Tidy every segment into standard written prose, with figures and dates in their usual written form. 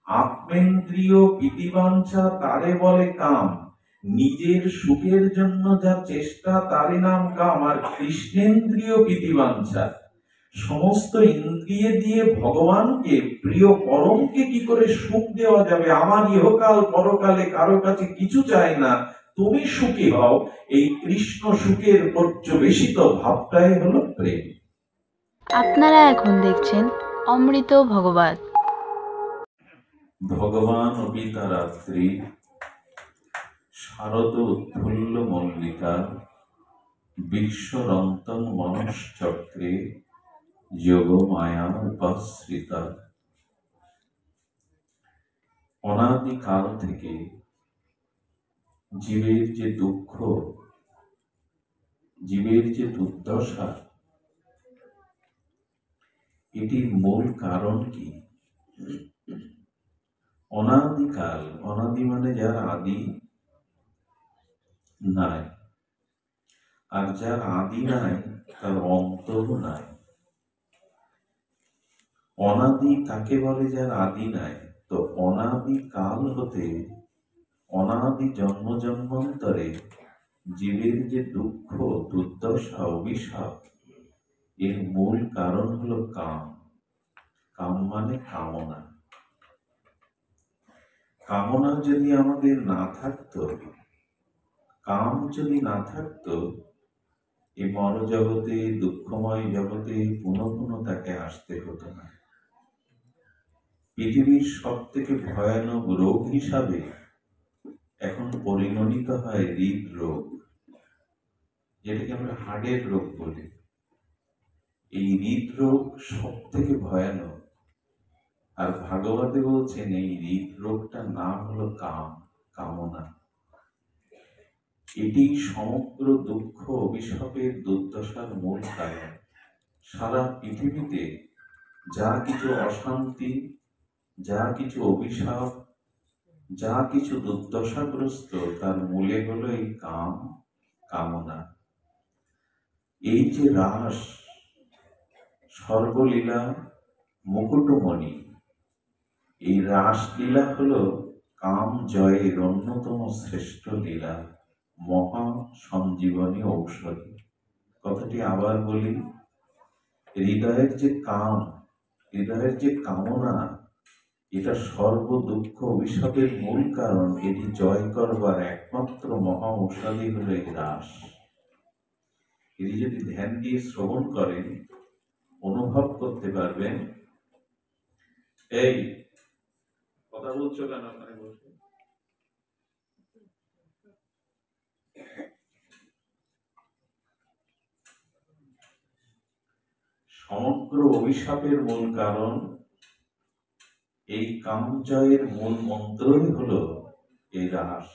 আত্মেন্দ্রিয় প্রীতিবাঞ্ছা তারে বলে কাম, নিজের সুখের জন্য যা চেষ্টা তারই নাম কাম। আর কৃষ্ণেন্দ্রিয় প্রীতিবাঞ্ছা, সমস্ত ইন্দ্রিয় দিয়ে ভগবানকে, প্রিয় পরমকে কি করে সুখ দেওয়া যাবে, আমার ইহকাল পরকালে কারো কাছে কিছু চাই না, তুমি সুখী হও, এই কৃষ্ণ সুখের পর্যবেসিত ভাবটাই হলো প্রেম। আপনারা এখন দেখছেন অমৃত ভগবত। ভগবান অবিতা রাত্রি, শারদ উৎফুল্ল মল্লিকা, বিশ্বরন্তং মনশ্চক্রে, যোগ মায়া উপাশ্রিতা। অনাদিকাল থেকে জীবের যে দুঃখ, জীবের যে দুর্দশা, এটির মূল কারণ কি? অনাদিকাল, অনাদি মানে যার আদি নাই, আর যার আদি নাই তার অন্তর নাই। অনাদি কাকে বলে? যার আদি নাই। তো অনাদি কাল হতে, অনাদি জন্ম জন্মান্তরে জীবের যে দুঃখ, দুর্দশা, অভিশাপ, এর মূল কারণ হলো কাম। কাম মানে কামনা। কামনা যদি আমাদের না থাকতো, কাম যদি না থাকতো, এই মনোজগতে, দুঃখময় জগতে পুনঃ পুনঃ তাকে আসতে হতো না। পৃথিবীর সব থেকে ভয়ানক রোগ হিসাবে এখন পরিগণিত হয় হৃদরোগ, যেটাকে আমরা হার্টের রোগ বলি। এই হৃদরোগ সব থেকে ভয়ানক। আর ভাগবতে বলছেন এই হৃদরোগটার নাম হলো কাম, কামনা। এটি সমগ্র দুঃখ, অভিশাপের, দুর্দশার মূল কারণ। সারা পৃথিবীতে যা কিছু অশান্তি, যা কিছু অভিশাপ, যা কিছু দুর্দশাগ্রস্ত, তার মূলে হলো এই কাম, কামনা। এই যে রাস, সর্বলীলা, মুকুটমণি, এই রাসলীলা হলো কাম জয়ের অন্যতম শ্রেষ্ঠ লীলা, মহা সঞ্জীবনী ঔষধি। কথাটি আবার বলি, হৃদয়ের যে কাম, হৃদয়ের যে কামনা, এটা সর্ব দুঃখ অভিশাপের মূল কারণ। এটি জয় করবার একমাত্র মহা ঔষধি হলো এই রাস। এটি যদি ধ্যান দিয়ে শ্রবণ করেন, অনুভব করতে পারবেন। এই কথা বলছো কেন? ওখানে বসে সমগ্র অভিশাপের মূল কারণ এই কামজয়ের মূল মন্ত্রই হলো এই রাস।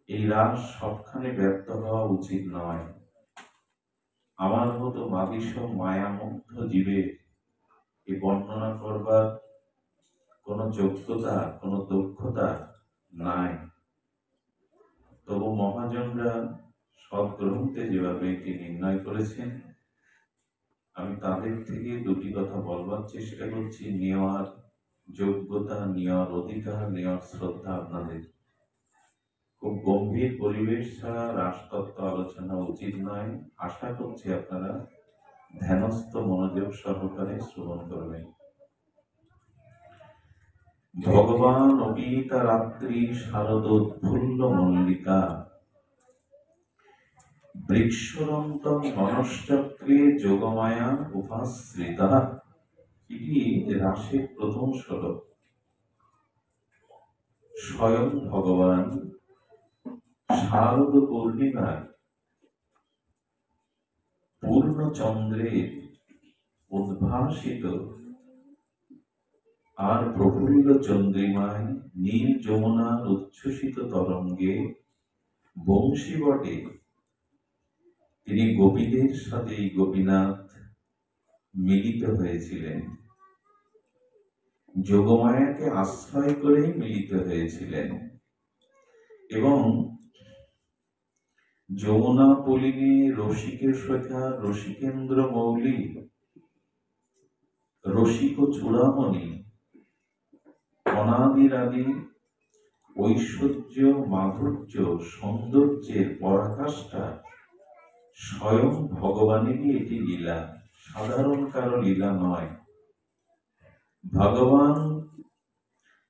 এই রাস সবখানে ব্যর্থ হওয়া উচিত নয়। আমার মতো মাবিস মায়ামুগ্ধ জীবের এই বর্ণনা করবার কোন যোগ্যতা, কোন দক্ষতা নাই। তবু মহাজনরা সদ্গ্রন্থে যেভাবে এটি নির্ণয় করেছেন, আমি তাদের থেকে দুটি কথা বলবার চেষ্টা করছি। নেওয়ার যোগ্যতা, নেওয়ার অধিকার, নেওয়ার শ্রদ্ধা আপনাদের। খুব গম্ভীর পরিবেশ ছাড়া রাষ্ট্রতত্ত্ব আলোচনা উচিত নয়। আশা করছি আপনারা ধ্যানস্থ মনোযোগ সহকারে শ্রবণ করবেন। ভগবান অবিতা রাত্রি, শারদোৎফুল্ল মল্লিকা, বৃক্ষরন্তং মনশ্চক্রে, যোগমায়া উপাশ্রিতা। এটি রাসের প্রথম শ্লোক। স্বয়ং ভগবান শারদ পূর্ণিমার পূর্ণচন্দ্রের উদ্ভাসিত আর প্রফুল্ল চন্দ্রিমায় নীল যমুনার উচ্ছ্বসিত তরঙ্গে বংশীবটে তিনি গোপীদের সাথে এই গোপীনাথ মিলিত হয়েছিলেন। যোগমায়াকে আশ্রয় করেই মিলিত হয়েছিলেন। এবং যমুনা পলিনী রসিকের সখা রসিকেন্দ্র মৌলি, রসিক চূড়ামণি অনাদিরাদি ঐশ্বর্য, মাধুর্য, সৌন্দর্যের পরাকাষ্ঠা স্বয়ং ভগবানেরই এটি লীলা, সাধারণ কারো লীলা নয়। ভগবান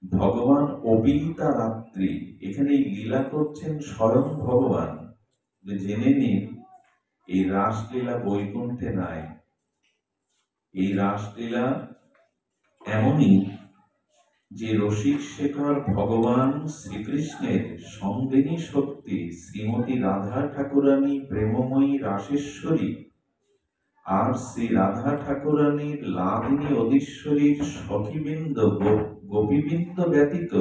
ভগবান অবিতা রাত্রি, এখানে এই লীলা করছেন স্বয়ং ভগবান। জেনে নিন এই রাসলীলা বৈকুণ্ঠে নাই। এই রাসলীলা এমনই যে রসিক শেখর ভগবান শ্রীকৃষ্ণের সঙ্গিনী শক্তি শ্রীমতী রাধা ঠাকুরানী প্রেমময়ী রাসেশ্বরী আর শ্রী রাধা ঠাকুরানীর লাদিনী অধীশ্বরীর সখীবৃন্দ গোপীবৃন্দ ব্যতীত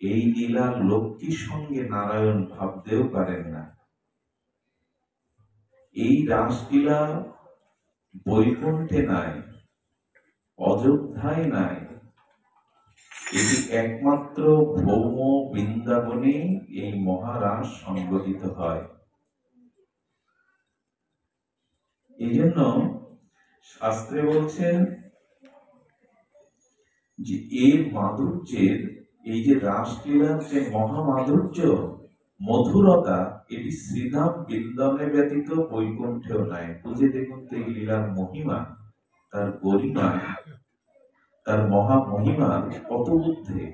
এই লীলা লক্ষ্মীর সঙ্গে নারায়ণ ভাবতেও পারেন না। এই রাসলীলা বৈকুণ্ঠে নাই, অযোধ্যায় নাই, এটি একমাত্র ভৌম বৃন্দাবনে এই মহারাস সংগঠিত হয়। এই জন্য শাস্ত্রে বলছেন যে এর মাধুর্যের, এই যে রাসলীলার যে মহামাধুর্য, মধুরতা, এটি শ্রীধাম বৃন্দাবনে ব্যতীত বৈকুণ্ঠেও নাই। বুঝে দেখুন তো এই লীলার মহিমা, তার গরিমা, তার মহামহিমা কত ঊর্ধ্বে।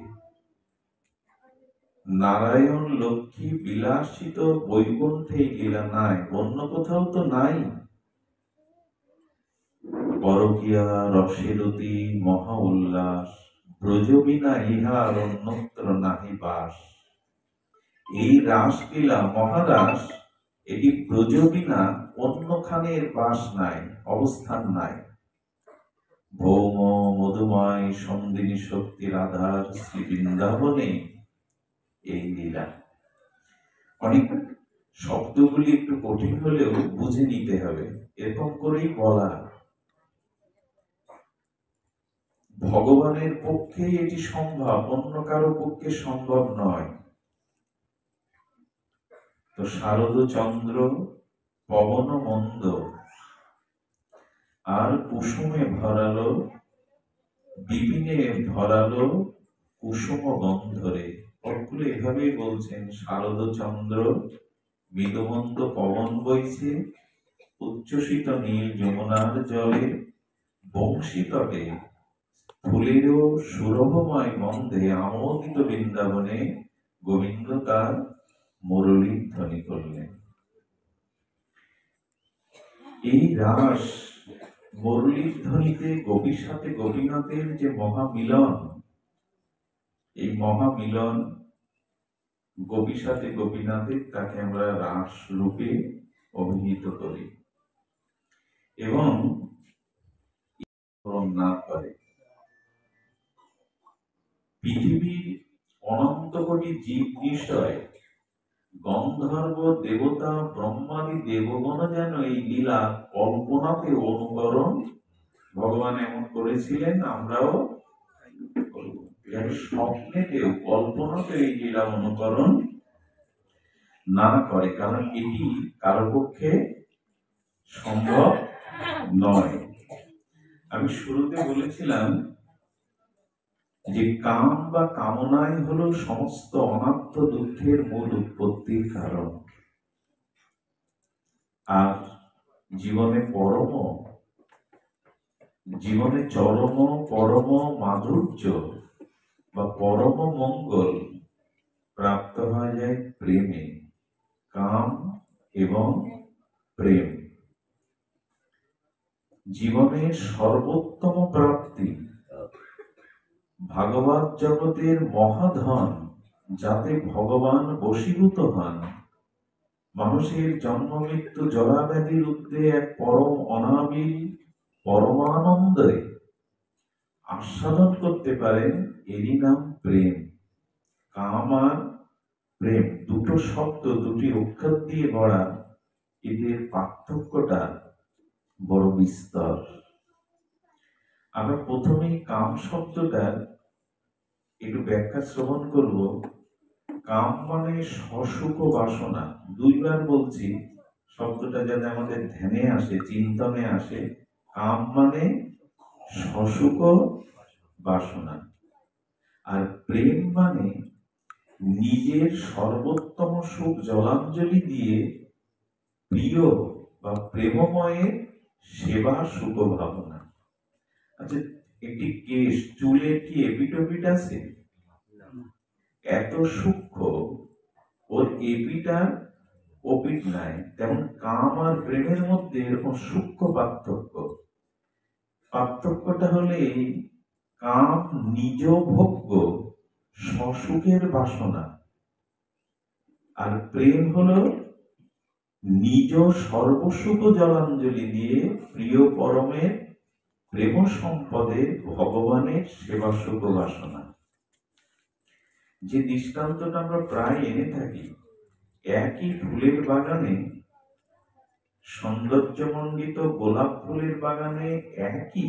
নারায়ণ লক্ষ্মী বিলাসিত বৈকুণ্ঠে এই লীলা নাই, অন্য কোথাও তো নাই। পরকীয়া রসেরতি মহা উল্লাস, ব্রজ বিনা ইহার অন্যত্র নাহি বাস। এই রাসলীলা মহারাস, এটি ব্রজ বিনা অন্যখানের বাস নাই, অবস্থান নাই। ভৌম মধুময় সন্দিনী শক্তি রাধার শ্রী বৃন্দাবনে এই লীলা। অনেক শব্দগুলি একটু কঠিন হলেও বুঝে নিতে হবে, এরকম করেই বলা। ভগবানের পক্ষে এটি সম্ভব, অন্য কারো পক্ষে সম্ভব নয়। তো শারদ চন্দ্র পবন মন্দ আর কুসুমে ভরালো, বিপিনে ধরালো কুসুম গন্ধরে। পদগুলো এভাবেই বলছেন, শারদ চন্দ্র, মৃদুমন্দ পবন বইছে, উচ্ছ্বসিত নীল যমুনার জলে, বংশীতটে ফুলেরও সুরভময় গন্ধে আমোদিত বৃন্দাবনে গোবিন্দ তার মুরলী ধ্বনি করলেন। এই রাস মুরলীর ধ্বনিতে গোপীর সাথে গোপীনাথের যে মহামিলন, এই মহামিলন গোপীর সাথে গোপীনাথের, তাকে আমরা রাস রূপে অভিহিত করি। এবং না করে পৃথিবীর অনন্ত কোটি জীব নিশ্চয়, গন্ধর্ব দেবতা ব্রহ্মাদি দেবগণ যেন এই লীলা কল্পনাতে অনুকরণ ভগবান এমন করেছিলেন, আমরাও স্বপ্নেতেও কল্পনাতে এই লীলা অনুকরণ না করে, কারণ এটি কারো পক্ষে সম্ভব নয়। আমি শুরুতে বলেছিলাম যে কাম বা কামনাই হলো সমস্ত অনাত্ম দুঃখের মূল উৎপত্তির কারণ। আর জীবনে চরম পরম মাধুর্য বা পরম মঙ্গল প্রাপ্ত হয়ে যায় প্রেমে। কাম এবং প্রেম জীবনের সর্বোত্তম প্রাপ্তি। ভাগবত জগতের মহাধন, যাতে ভগবান বশীভূত হন, মানুষের জন্ম মৃত্যু জরাব্যাধির ঊর্ধ্বে এক পরম অনাবিল পরমানন্দে আস্বাদন করতে পারেন, এরই নাম প্রেম। কাম আর প্রেম দুটো শব্দ, দুটি অক্ষর দিয়ে গড়া, এদের পার্থক্যটা বড় বিস্তর। আমরা প্রথমেই কাম শব্দটা একটু ব্যাখ্যা শ্রবণ করব। কাম মানে সসুখ বাসনা। দুইবার বলছি, শব্দটা যাতে আমাদের ধ্যানে আসে, চিন্তনে আসে। কাম মানে সসুখ বাসনা। আর প্রেম মানে নিজের সর্বোত্তম সুখ জলাঞ্জলি দিয়ে প্রিয় বা প্রেমময়ের সেবা সুখ ভাবনা। আচ্ছা, একটি কেশ চুলের কি এপিটোপিট আছে? এত সূক্ষ্ম, ওর এপিটা ওপিট নাই। তেমন কাম আর প্রেমের মধ্যে এরকম সূক্ষ্ম পার্থক্য। পার্থক্যটা হলে কাম নিজ ভোগ্য সসুখের বাসনা, আর প্রেম হলো নিজ সর্বসুখ জলাঞ্জলি দিয়ে প্রিয় পরমের প্রেম সম্পদে ভগবানের সেবা সুখ বাসনা। যে দৃষ্টান্তটা আমরা প্রায় এনে থাকি, একই ফুলের বাগানে, সৌন্দর্যমণ্ডিত গোলাপ ফুলের বাগানে একই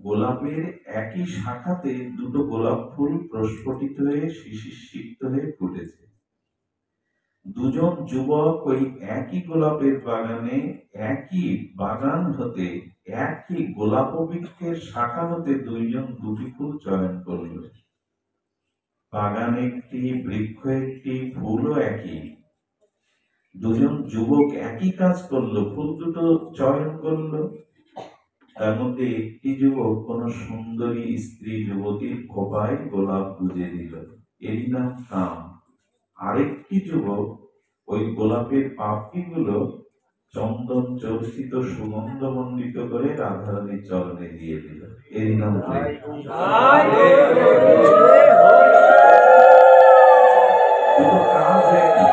গোলাপের একই শাখাতে দুটো গোলাপ ফুল প্রস্ফুটিত হয়ে শিশিরসিক্ত হয়ে ফুটেছে। দুজন যুবক ওই একই গোলাপের বাগানে, একই বাগান হতে, একই গোলাপ বৃক্ষের শাখা হতে দুইজন দুটি ফুল চয়ন করল। বাগান একটি, বৃক্ষ একটি, ফুলও একই। দুজন যুবক একই কাজ করলো, ফুল দুটো চয়ন করলো। তার মধ্যে একটি যুবক কোন সুন্দরী স্ত্রী যুবতীর খোপায় গোলাপ গুজে দিল, এর নাম কাম। আরেকটি যুবক ওই গোলাপের পাপড়িগুলো চন্দন চর্চিত সুগন্ধ মণ্ডিত করে রাধারানীর চরণে দিয়ে দিল, এর নাম প্রেম। কাজ একই,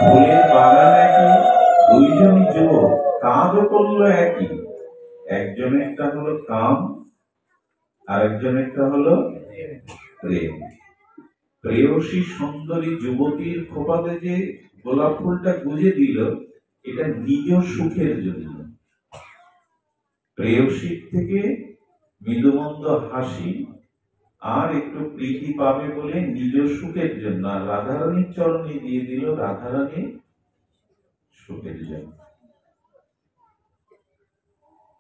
ফুলের বাগান একই, দুইজনই যুবক, কাজও করলো একই। একজনেরটা হলো কাম, আরেকজনেরটা হলো প্রেম। প্রেয়সী সুন্দরী যুবতীর খোপাতে যে গোলাপ ফুলটা গুজে দিল, এটা নিজ সুখের জন্য। প্রেয়সীর থেকে মৃদুমন্দ হাসি আর একটু প্রীতি পাবে বলে নিজ সুখের জন্য, আর রাধারানীর চরণে দিয়ে দিল রাধারানী সুখের জন্য।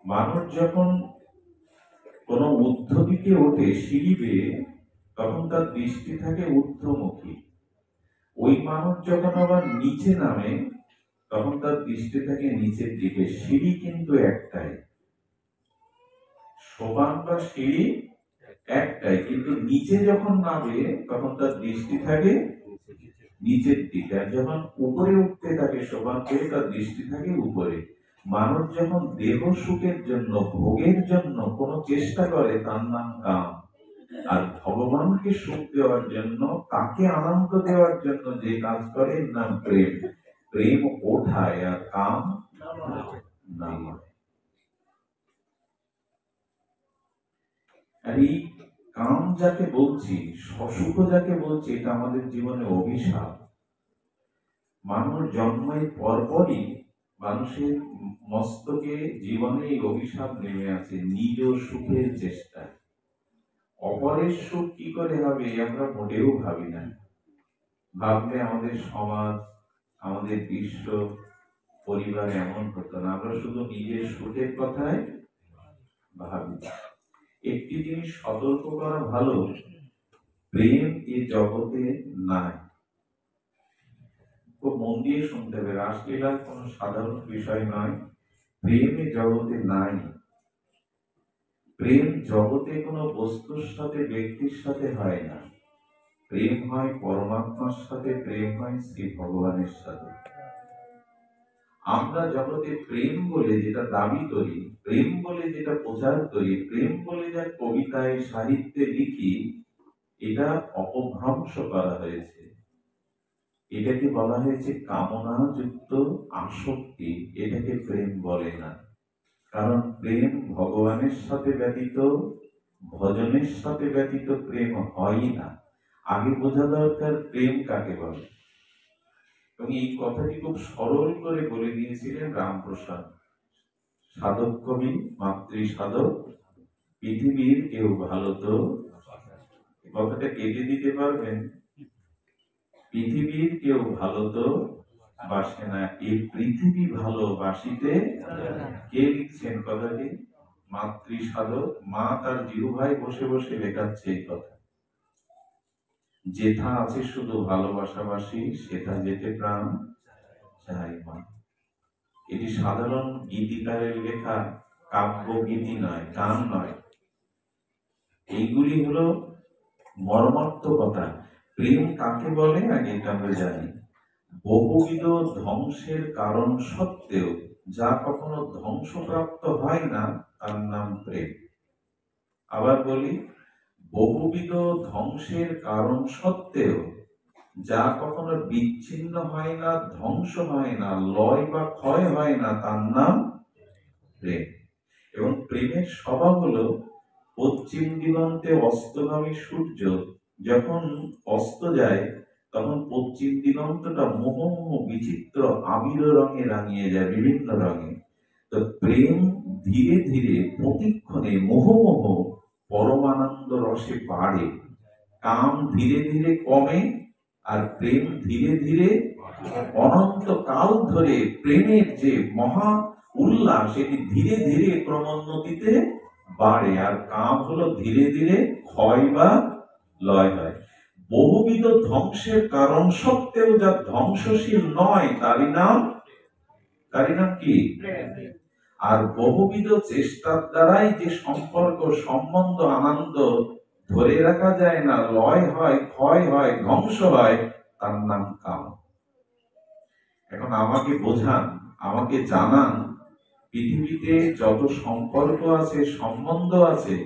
মানুষ যখন কোন ঊর্ধ্বদিকে ওঠে সিঁড়ি বেয়ে, তখন তার দৃষ্টি থাকে ঊর্ধ্বমুখী। ওই মানুষ যখন আবার নিচে নামে, তখন তার দৃষ্টি থাকে নিচের দিকে। সিঁড়ি কিন্তু একটাই, সোপান বা সিঁড়ি একটাই, কিন্তু নিচে যখন নামে তখন তার দৃষ্টি থাকে নিচের দিকে। আর যখন উপরে উঠতে থাকে সোপান পেয়ে, তার দৃষ্টি থাকে উপরে। মানুষ যখন দেহ সুখের জন্য, ভোগের জন্য কোনো চেষ্টা করে, তার নাম কাম। আর ভগবানকে সুখ দেওয়ার জন্য, তাকে আনন্দ দেওয়ার জন্য যে কাজ করে, এর নাম প্রেম। প্রেম ওঠায় আর কাম নামায়। আর এই কাম যাকে বলছি, সসুখ যাকে বলছি, এটা আমাদের জীবনে অভিশাপ। মানুষ জন্মের পরপরই মানুষের মস্তকে জীবনে এই অভিশাপ নেমে আছে, নিজ সুখের চেষ্টায়। অপরের সুখ কি করে হবে আমরা মোটেও ভাবি না। ভাবলে আমাদের সমাজ, আমাদের বিশ্ব, পরিবার এমন হতো না। আমরা শুধু নিজের সুখের কথাই ভাবি। একটি জিনিস সতর্ক করা ভালো, প্রেম এই জগতে নাই। খুব মন দিয়ে শুনতে হবে, রাসলীলা কোনো সাধারণ বিষয় নয়। প্রেম এই জগতে নাই। প্রেম জগতে কোনো বস্তুর সাথে, ব্যক্তির সাথে হয় না। প্রেম হয় পরমাত্মার সাথে, প্রেম হয় শ্রী ভগবানের সাথে। আমরা জগতে প্রেম বলে যেটা দাবি করি, প্রেম বলে যেটা প্রচার করি, প্রেম বলে যা কবিতায় সাহিত্যে লিখি, এটা অপভ্রংশ করা হয়েছে। এটাকে বলা হয়েছে কামনা যুক্ত আসক্তি, এটাকে প্রেম বলে না। কারণ প্রেম ভগবানের সাথে ব্যতীত, ভজনের সাথে ব্যতীত প্রেম হয় না। আগে বোঝা দরকার প্রেম কাকে বলে। এবং এই কথাটি খুব সরল করে বলে দিয়েছিলেন রামপ্রসাদ, সাধক কবি, মাতৃ সাধক। পৃথিবীর কেউ ভালো তো, কথাটা কেটে দিতে পারবেন? পৃথিবীর কেউ ভালো তো বাসে না, এই পৃথিবী ভালোবাসিতে। কে লিখছেন কথাটি? মাতৃ সাধক। মা তার জিহ্বায় বসে বসে লেখাচ্ছে এই কথা। যেথা আছে শুধু ভালোবাসাবাসী, সেথা যেতে প্রাণ চাই মা। এটি সাধারণ গীতিকারের লেখা কাব্য গীতি নয়, গান নয়। এইগুলি হলো মর্মার্থকতা। প্রেম কাকে বলে আগে এটা আমরা জানি। বহুবিধ ধ্বংসের কারণ সত্ত্বেও যা কখনো ধ্বংসপ্রাপ্ত হয় না তার নাম প্রেম। আবার বলি, বহুবিধ ধ্বংসের কারণ সত্ত্বেও যা কখনো বিচ্ছিন্ন হয় না, ধ্বংস হয় না, লয় বা ক্ষয় হয় না তার নাম প্রেম। এবং প্রেমের স্বভাব হলো পশ্চিম দিগন্তে অস্তগামী সূর্য যখন অস্ত যায় তখন পশ্চিম দিগন্তটা মোহমোহ বিচিত্র আবির রঙে রাঙিয়ে যায়, বিভিন্ন রঙে। তো প্রেম ধীরে ধীরে প্রতিক্ষণে মোহমোহ পরমানন্দ রসে বাড়ে। কাম ধীরে ধীরে কমে আর প্রেম ধীরে ধীরে অনন্ত কাল ধরে প্রেমের যে মহা উল্লাস এটি ধীরে ধীরে ক্রমোন্নতিতে বাড়ে। আর কাম হলো ধীরে ধীরে ক্ষয় বা লয় হয়। বহুবিধ ধ্বংসের কারণ সত্ত্বেও যা ধ্বংসশীল নয় তারই নাম কি? আর বহুবিধ চেষ্টার দ্বারাই যে সম্পর্ক, সম্বন্ধ, আনন্দ ধরে রাখা যায় না, লয় হয়, ক্ষয় হয়, ধ্বংস হয়, তার নাম কাম। এখন আমাকে বোঝান, আমাকে জানান, পৃথিবীতে যত সম্পর্ক আছে, সম্বন্ধ আছে,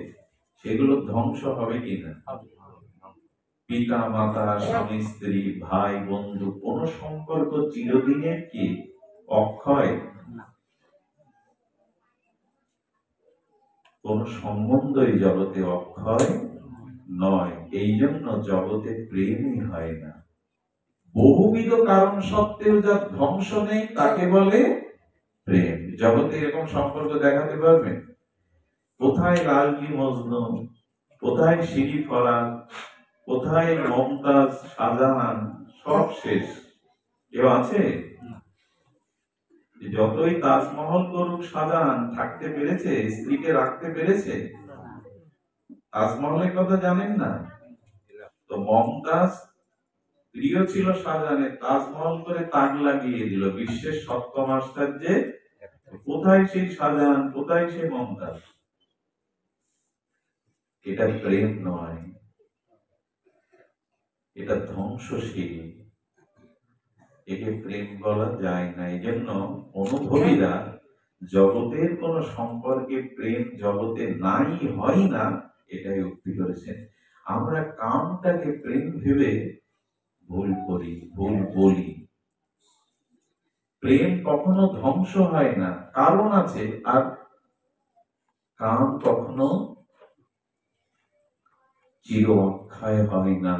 সেগুলো ধ্বংস হবে কিনা? পিতা মাতা, স্বামী স্ত্রী, ভাই বন্ধু, কোন সম্পর্ক চিরদিনের কি অক্ষয়? কোন সম্বন্ধই জগতে অক্ষয় নয়। এই জন্য জগতে প্রেমই হয় না। বহুবিধ কারণ সত্ত্বেও যা ধ্বংস নেই তাকে বলে প্রেম। জগতে এরকম সম্পর্ক দেখাতে পারবেন? কোথায় লালজি মজনু, কোথায় শিরি ফরাত, কোথায় মমতাজ শাহজাহান? সব শেষ। কেউ আছে? যতই তাজমহল করুক শাহজাহান, থাকতে পেরেছে? স্ত্রীকে রাখতে পেরেছে? তাজমহলের কথা জানেন না? তো মমতাজ প্রিয় ছিল শাহজাহানের, তাজমহল করে তাক লাগিয়ে দিল বিশ্বের সপ্তম আশ্চর্যে। কোথায় সেই শাহজাহান, কোথায় সেই মমতাজ? এটা প্রেম নয়, এটা ধ্বংসশীল। একে প্রেম বলা যায় না। এই জন্য অনুভবীরা জগতের কোন সম্পর্কে প্রেম জগতে নাই, হয় না, এটাই উক্তি করেছেন। আমরা কামটাকে প্রেম ভেবে ভুল করি, ভুল বলি। প্রেম কখনো ধ্বংস হয় না, কারণ আছে। আর কাম কখনো চির অক্ষয় হয় না।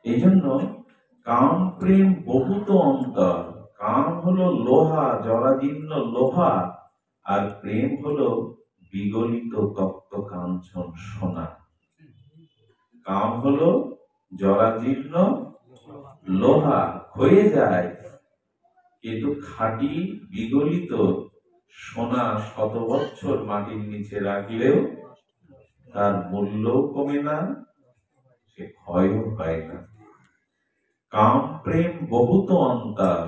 এই জন্য কাম প্রেম বহুত অন্তর। কাম হলো লোহা, জরাজীর্ণ লোহা, আর প্রেম হলো বিগলিত তপ্ত কাঞ্চন সোনা। কাম হলো জরাজীর্ণ লোহা, ক্ষয়ে যায়, কিন্তু খাঁটি বিগলিত সোনা শত বছর মাটির নিচে রাখলেও তার মূল্য কমে না, সে ক্ষয়ও হয় না। কাম প্রেম বহুত অন্তর,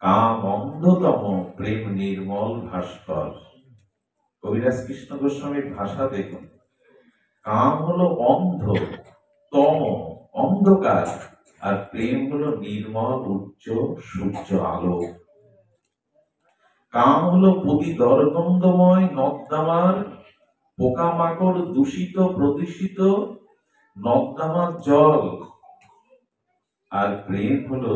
কাম অন্ধতম, প্রেম নির্মল ভাস্কর। কবিরাজ কৃষ্ণ গোস্বামীর ভাষা দেখুন। কাম হলো অন্ধ, তম, অন্ধকার, আর প্রেম হলো নির্মল উচ্চ সূর্য আলো। কাম হলো প্রতি দরগন্ধময় নর্দমার পোকামাকড় দূষিত প্রদূষিত নর্দমার জল, আর প্রেম হলো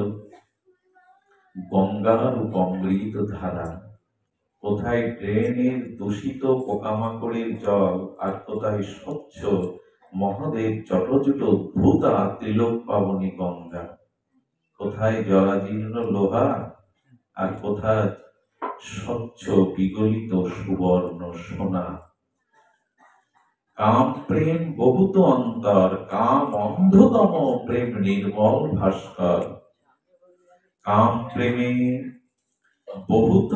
গঙ্গার অমৃত ধারা। কোথায় ড্রেনের দূষিত পোকামাকড়ের জল, আর কোথায় স্বচ্ছ মহাদেব জটজুট ধূতা ত্রিলোক পাবনী গঙ্গা। কোথায় জরাজীর্ণ লোহা, আর কোথায় স্বচ্ছ বিগলিত সুবর্ণ সোনা। কাম প্রেম বহুত অন্তর, কাম অন্ধতম, প্রেম নির্মল ভাস্কর। কাম প্রেমে বহুত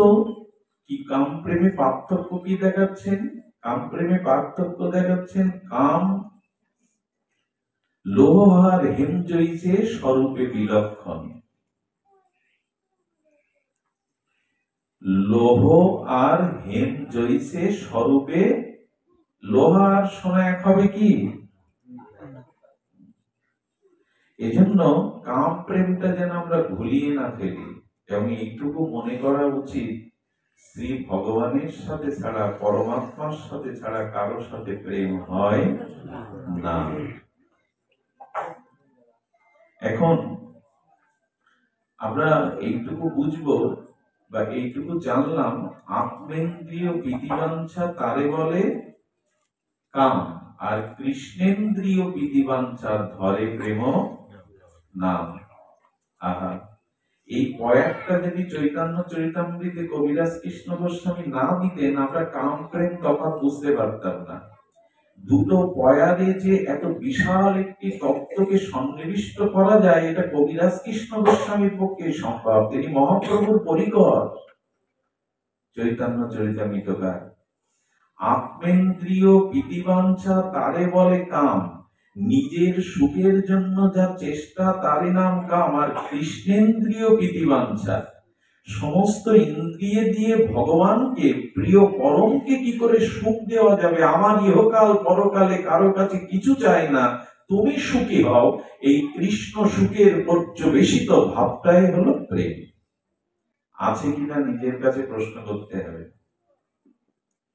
কি, কাম প্রেমে পার্থক্য কি দেখাচ্ছেন? কাম প্রেমে পার্থক্য দেখাচ্ছেন, কাম লোহ আর হেম জৈছে স্বরূপে বিলক্ষণ। লোহ আর হেম জৈছে স্বরূপে, লোহা আর সোনা এক হবে কি? এজন্য কাম প্রেমটা যেন আমরা ভুলিয়ে না ফেলি, এবং এইটুকু মনে করা উচিত, শ্রী ভগবানের সাথে ছাড়া, পরমাত্মার সাথে ছাড়া কারোর সাথে প্রেম হয় না। এখন আমরা এইটুকু বুঝবো বা এইটুকু জানলাম, আত্মেন্দ্রিয় বিধিবাঞ্ছা তারে বলে কাম, আর কৃষ্ণেন্দ্রিয় বিধিবাঞ্ছা ধরে প্রেম নাম। আহা, এই কয়েকটা যদি চৈতন্য চরিতামৃতে কবিরাজ কৃষ্ণ গোস্বামী না দিতেন, আমরা কাম প্রেম তফাৎ বুঝতে পারতাম না। দুটো পয়ারে যে এত বিশাল একটি তত্ত্বকে সন্নিবিষ্ট করা যায়, এটা কবিরাজ কৃষ্ণ গোস্বামীর পক্ষে সম্ভব। তিনি মহাপ্রভুর পরিকর চৈতন্য চরিতামৃতকার। আত্মেন্দ্রিয় বিধিবাঞ্ছা তারে বলে কাম, নিজের সুখের জন্য যা চেষ্টা তারই নাম কাম। আর কৃষ্ণেন্দ্রিয় বিধিবাঞ্ছা, সমস্ত ইন্দ্রিয় দিয়ে ভগবানকে, প্রিয় পরমকে কি করে সুখ দেওয়া যাবে, আমার ইহকাল পরকালে কারো কাছে কিছু চাই না, তুমি সুখী হও, এই কৃষ্ণ সুখের পর্যবেশিত ভাবটাই হলো প্রেম। আছে কিনা নিজের কাছে প্রশ্ন করতে হবে।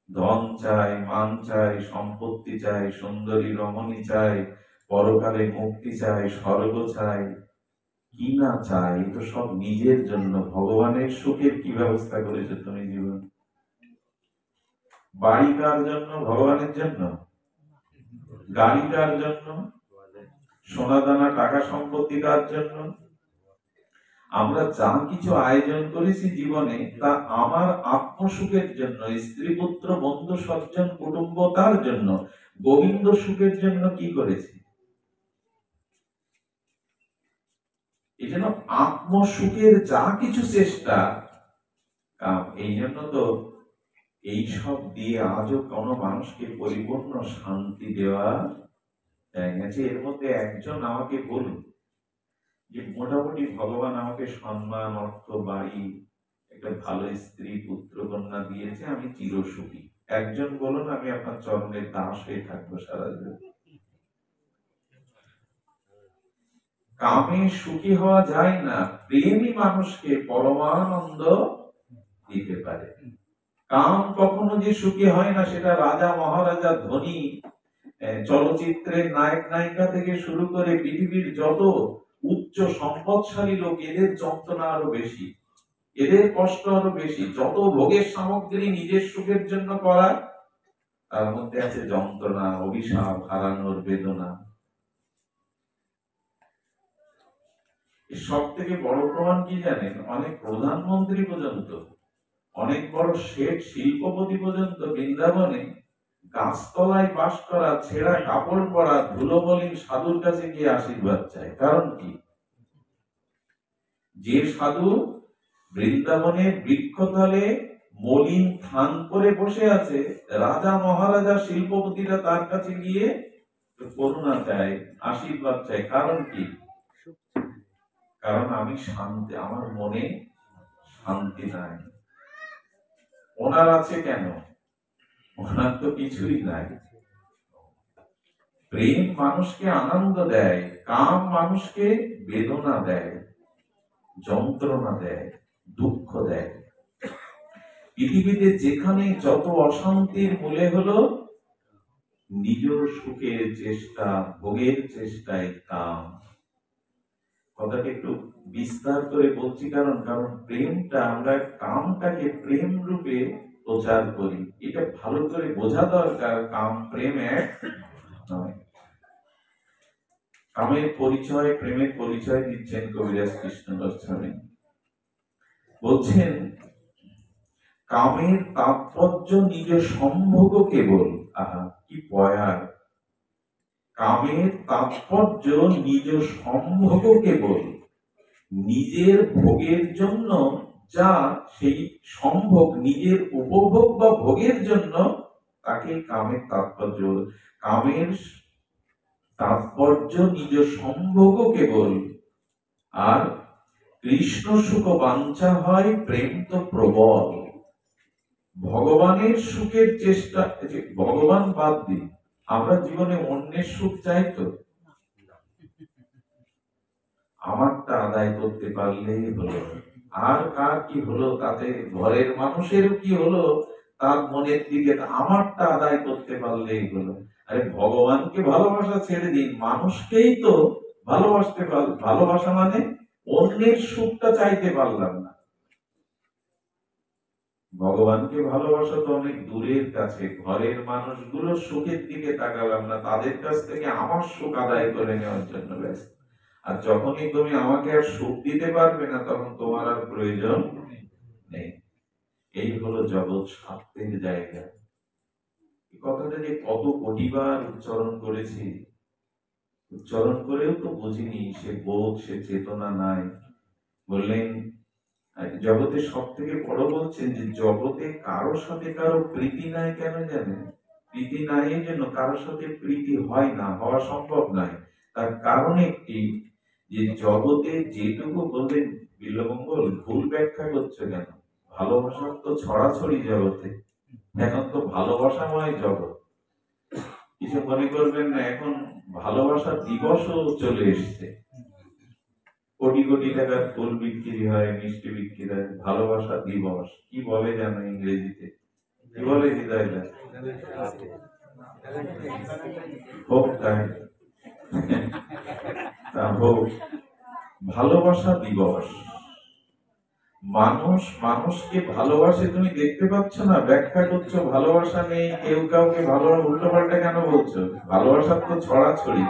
ধন চাই, মান চাই, সম্পত্তি চাই, সুন্দরী রমণী চাই, পরকালে মুক্তি চাই, স্বর্গ চাই, কি না চাই, তো সব নিজের জন্য। ভগবানের সুখের কি ব্যবস্থা করেছে তুমি জীবন? বাড়ি কার জন্য? ভগবানের জন্য। গাড়ি কার জন্য? সোনা দানা টাকা সম্পত্তি কার জন্য? আমরা যা কিছু আয়োজন করেছি জীবনে, তা আমার আত্মসুখের জন্য, স্ত্রী পুত্র বন্ধু সজ্জন কুটুম্ব তার জন্য, গোবিন্দ সুখের জন্য কি করেছি? এই জন্য আত্মসুখের যা কিছু চেষ্টা, এই জন্য তো এইসব দিয়ে আজও কোন মানুষকে পরিপূর্ণ শান্তি দেওয়া গেছে। এর মধ্যে একজন আমাকে বলুন যে মোটামুটি ভগবান আমাকে সম্মান, অর্থ, বাড়ি, একটা ভালো স্ত্রী পুত্র কন্যা দিয়েছে, আমি চিরসুখী। একজন বলুন, আমি আপনার চরণের দাস হয়ে থাকবো সারা জীবন। কামে সুখী হওয়া যায় না, প্রেমই মানুষকে পরমানন্দ দিতে পারে। কাম কখনো যে সুখী হয় না, সেটা রাজা মহারাজা, ধনী, চলচ্চিত্রের নায়ক নায়িকা থেকে শুরু করে পৃথিবীর যত উচ্চ সম্পদশালী লোক, এদের যন্ত্রণা আরো বেশি, এদের কষ্ট আরো বেশি। যত ভোগের সামগ্রী নিজের সুখের জন্য করা, তার মধ্যে আছে যন্ত্রণা, অভিশাপ, হারানোর বেদনা। সব থেকে বড় প্রমাণ কি জানেন? অনেক প্রধানমন্ত্রী পর্যন্ত, অনেক বড় শেঠ শিল্পপতি পর্যন্ত বৃন্দাবনে গাছতলায় বাস করা, ছেঁড়া কাপড় পরা, ধুলোমলিন সাধুর কাছে গিয়ে আশীর্বাদ চায়। কারণ কি? যে সাধু বৃন্দাবনের বৃক্ষতলে মলিন থান করে বসে আছে, রাজা মহারাজা শিল্পপতিরা তার কাছে গিয়ে করুণা চায়, আশীর্বাদ চায়। কারণ কি? কারণ আমি শান্তি, আমার মনে শান্তি নাই। ওনার আছে কেন? ওনার তো কিছুই নাই। প্রেম মানুষকে আনন্দ দেয়, কাম মানুষকে বেদনা দেয়, যন্ত্রণা দেয়, দুঃখ দেয়। পৃথিবীতে যেখানে যত অশান্তির মূলে হলো নিজ সুখের চেষ্টা, ভোগের চেষ্টায় কাম। কথাটা একটু বিস্তার করে বলছি, কারণ প্রেমটা, আমরা কামটাকে প্রেম রূপে প্রচার করি, এটা ভালো করে বোঝা দরকার। কাম প্রেম এক নয়। কামের পরিচয়, প্রেমের পরিচয় দিচ্ছেন কবিরাজ কৃষ্ণ গোস্বামী। বলছেন, কামের তাৎপর্য নিজ সম্ভোগ কেবল। আহা, কি পয়ার! কামের তাৎপর্য নিজ সম্ভোগ কেবল, নিজের ভোগের জন্য যা সেই সম্ভোগ, নিজের উপভোগ বা ভোগের জন্য, তাকে কামের তাৎপর্য। কামের তাৎপর্য নিজ সম্ভোগ কেবল, আর কৃষ্ণ সুখ বাঞ্ছা হয় প্রেম তো প্রবল। ভগবানের সুখের চেষ্টা, ভগবান বাদ দিন, আমরা জীবনে অন্যের সুখ চাই তো, আমারটা আদায় করতে পারলেই হলো। আর কার কি হলো তাতে, ঘরের মানুষেরও কি হলো তার মনের দিকে, আমারটা আদায় করতে পারলেই হলো। আরে ভগবানকে ভালোবাসা ছেড়ে দিন, মানুষকেই তো ভালোবাসতে ভালোবাসা মানে অন্যের সুখটা চাইতে পারলাম না। ভগবানকে ভালোবাসা তো অনেক দূরের কাছে, ঘরের মানুষগুলোর সুখের দিকে তাকালাম না, তাদের কাছ থেকে আমার সুখ আদায় করে নেওয়ার জন্য ব্যস্ত। আর যখনই তুমি আমাকে আর সুখ দিতে পারবে না, তখন তোমার আর প্রয়োজন নেই। এই হলো জগৎ স্বার্থের জায়গা। এই কথাটা যে কত কোটিবার উচ্চারণ করেছি, উচ্চারণ করেও তো বুঝিনি, সে বোধ, সে চেতনা নাই। বললেন জগতে সব থেকে বড় বলছেন যে জগতে কারোর সাথে কারো প্রীতি নাই। কেন জানেন? প্রীতি নাই এই জন্য, কারোর সাথে প্রীতি হয় না, হওয়া সম্ভব নয়। তার কারণ একটি, যে জগতে যেটুকু বললেন বিল্লমঙ্গল, ভুল ব্যাখ্যা করছে কেন? ভালোবাসার তো ছড়াছড়ি জগতে, এখন তো ভালোবাসাময় জগৎ। কিছু মনে করবেন না, এখন ভালোবাসার দিবসও চলে এসছে। কোটি কোটি টাকার ফুল বিক্রি হয়, মিষ্টি বিক্রি হয়, ভালোবাসা দিবস। কি বলে জানো ইংরেজিতে? কি বলে হৃদয়টা? হোক তাই, তা হোক। ভালোবাসা দিবস, মানুষ মানুষকে ভালোবাসে, তুমি দেখতে পাচ্ছ না? ব্যাখ্যা করছো ভালোবাসা নেই, কেউ কাউকে ভালোবাসা, উল্টো পাল্টা কেন বলছো? ভালোবাসার তো ছড়াছড়ি।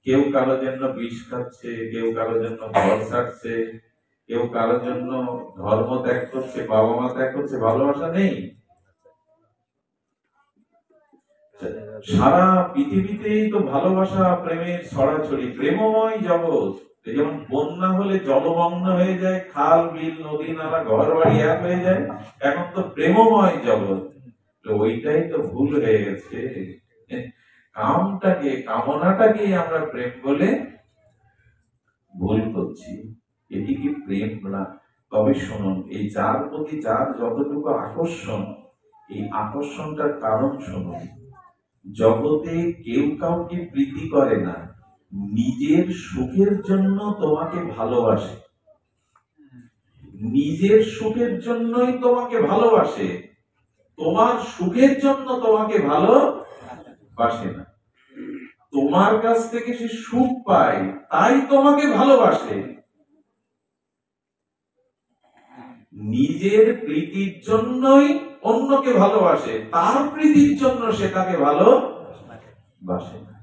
কেউ কারোর জন্য বিষ খাচ্ছে, কেউ কারোর জন্য ঘর ছাড়ছে, কেউ কারোর জন্য ধর্ম ত্যাগ করছে, বাবা মা ত্যাগ করছে। ভালোবাসা নেই? সারা পৃথিবীতেই তো ভালোবাসা, প্রেমের ছড়াছড়ি, প্রেমময় জগৎ। যেমন বন্যা হলে জলমগ্ন হয়ে যায়, খাল বিল নদী নালা ঘর বাড়ি এক হয়ে যায়, এখন তো প্রেমময় জগৎ। তো ওইটাই তো ভুল হয়ে গেছে। কামটাকে, কামনাটাকে আমরা প্রেম বলে ভুল করছি। এটি কি প্রেম না? তবে শুনুন, এই যার প্রতি যার যতটুকু আকর্ষণ, এই আকর্ষণটার কারণ শুনুন। জগতে কেউ কাউকে প্রীতি করে না, নিজের সুখের জন্য তোমাকে ভালোবাসে, নিজের সুখের জন্যই তোমাকে ভালোবাসে, তোমার সুখের জন্য তোমাকে ভালোবাসে না। তোমার কাছ থেকে সে সুখ পায়, তাই তোমাকে ভালোবাসে। নিজের প্রীতির জন্যই অন্যকে ভালোবাসে, তার প্রীতির জন্য সে তাকে ভালোবাসে না।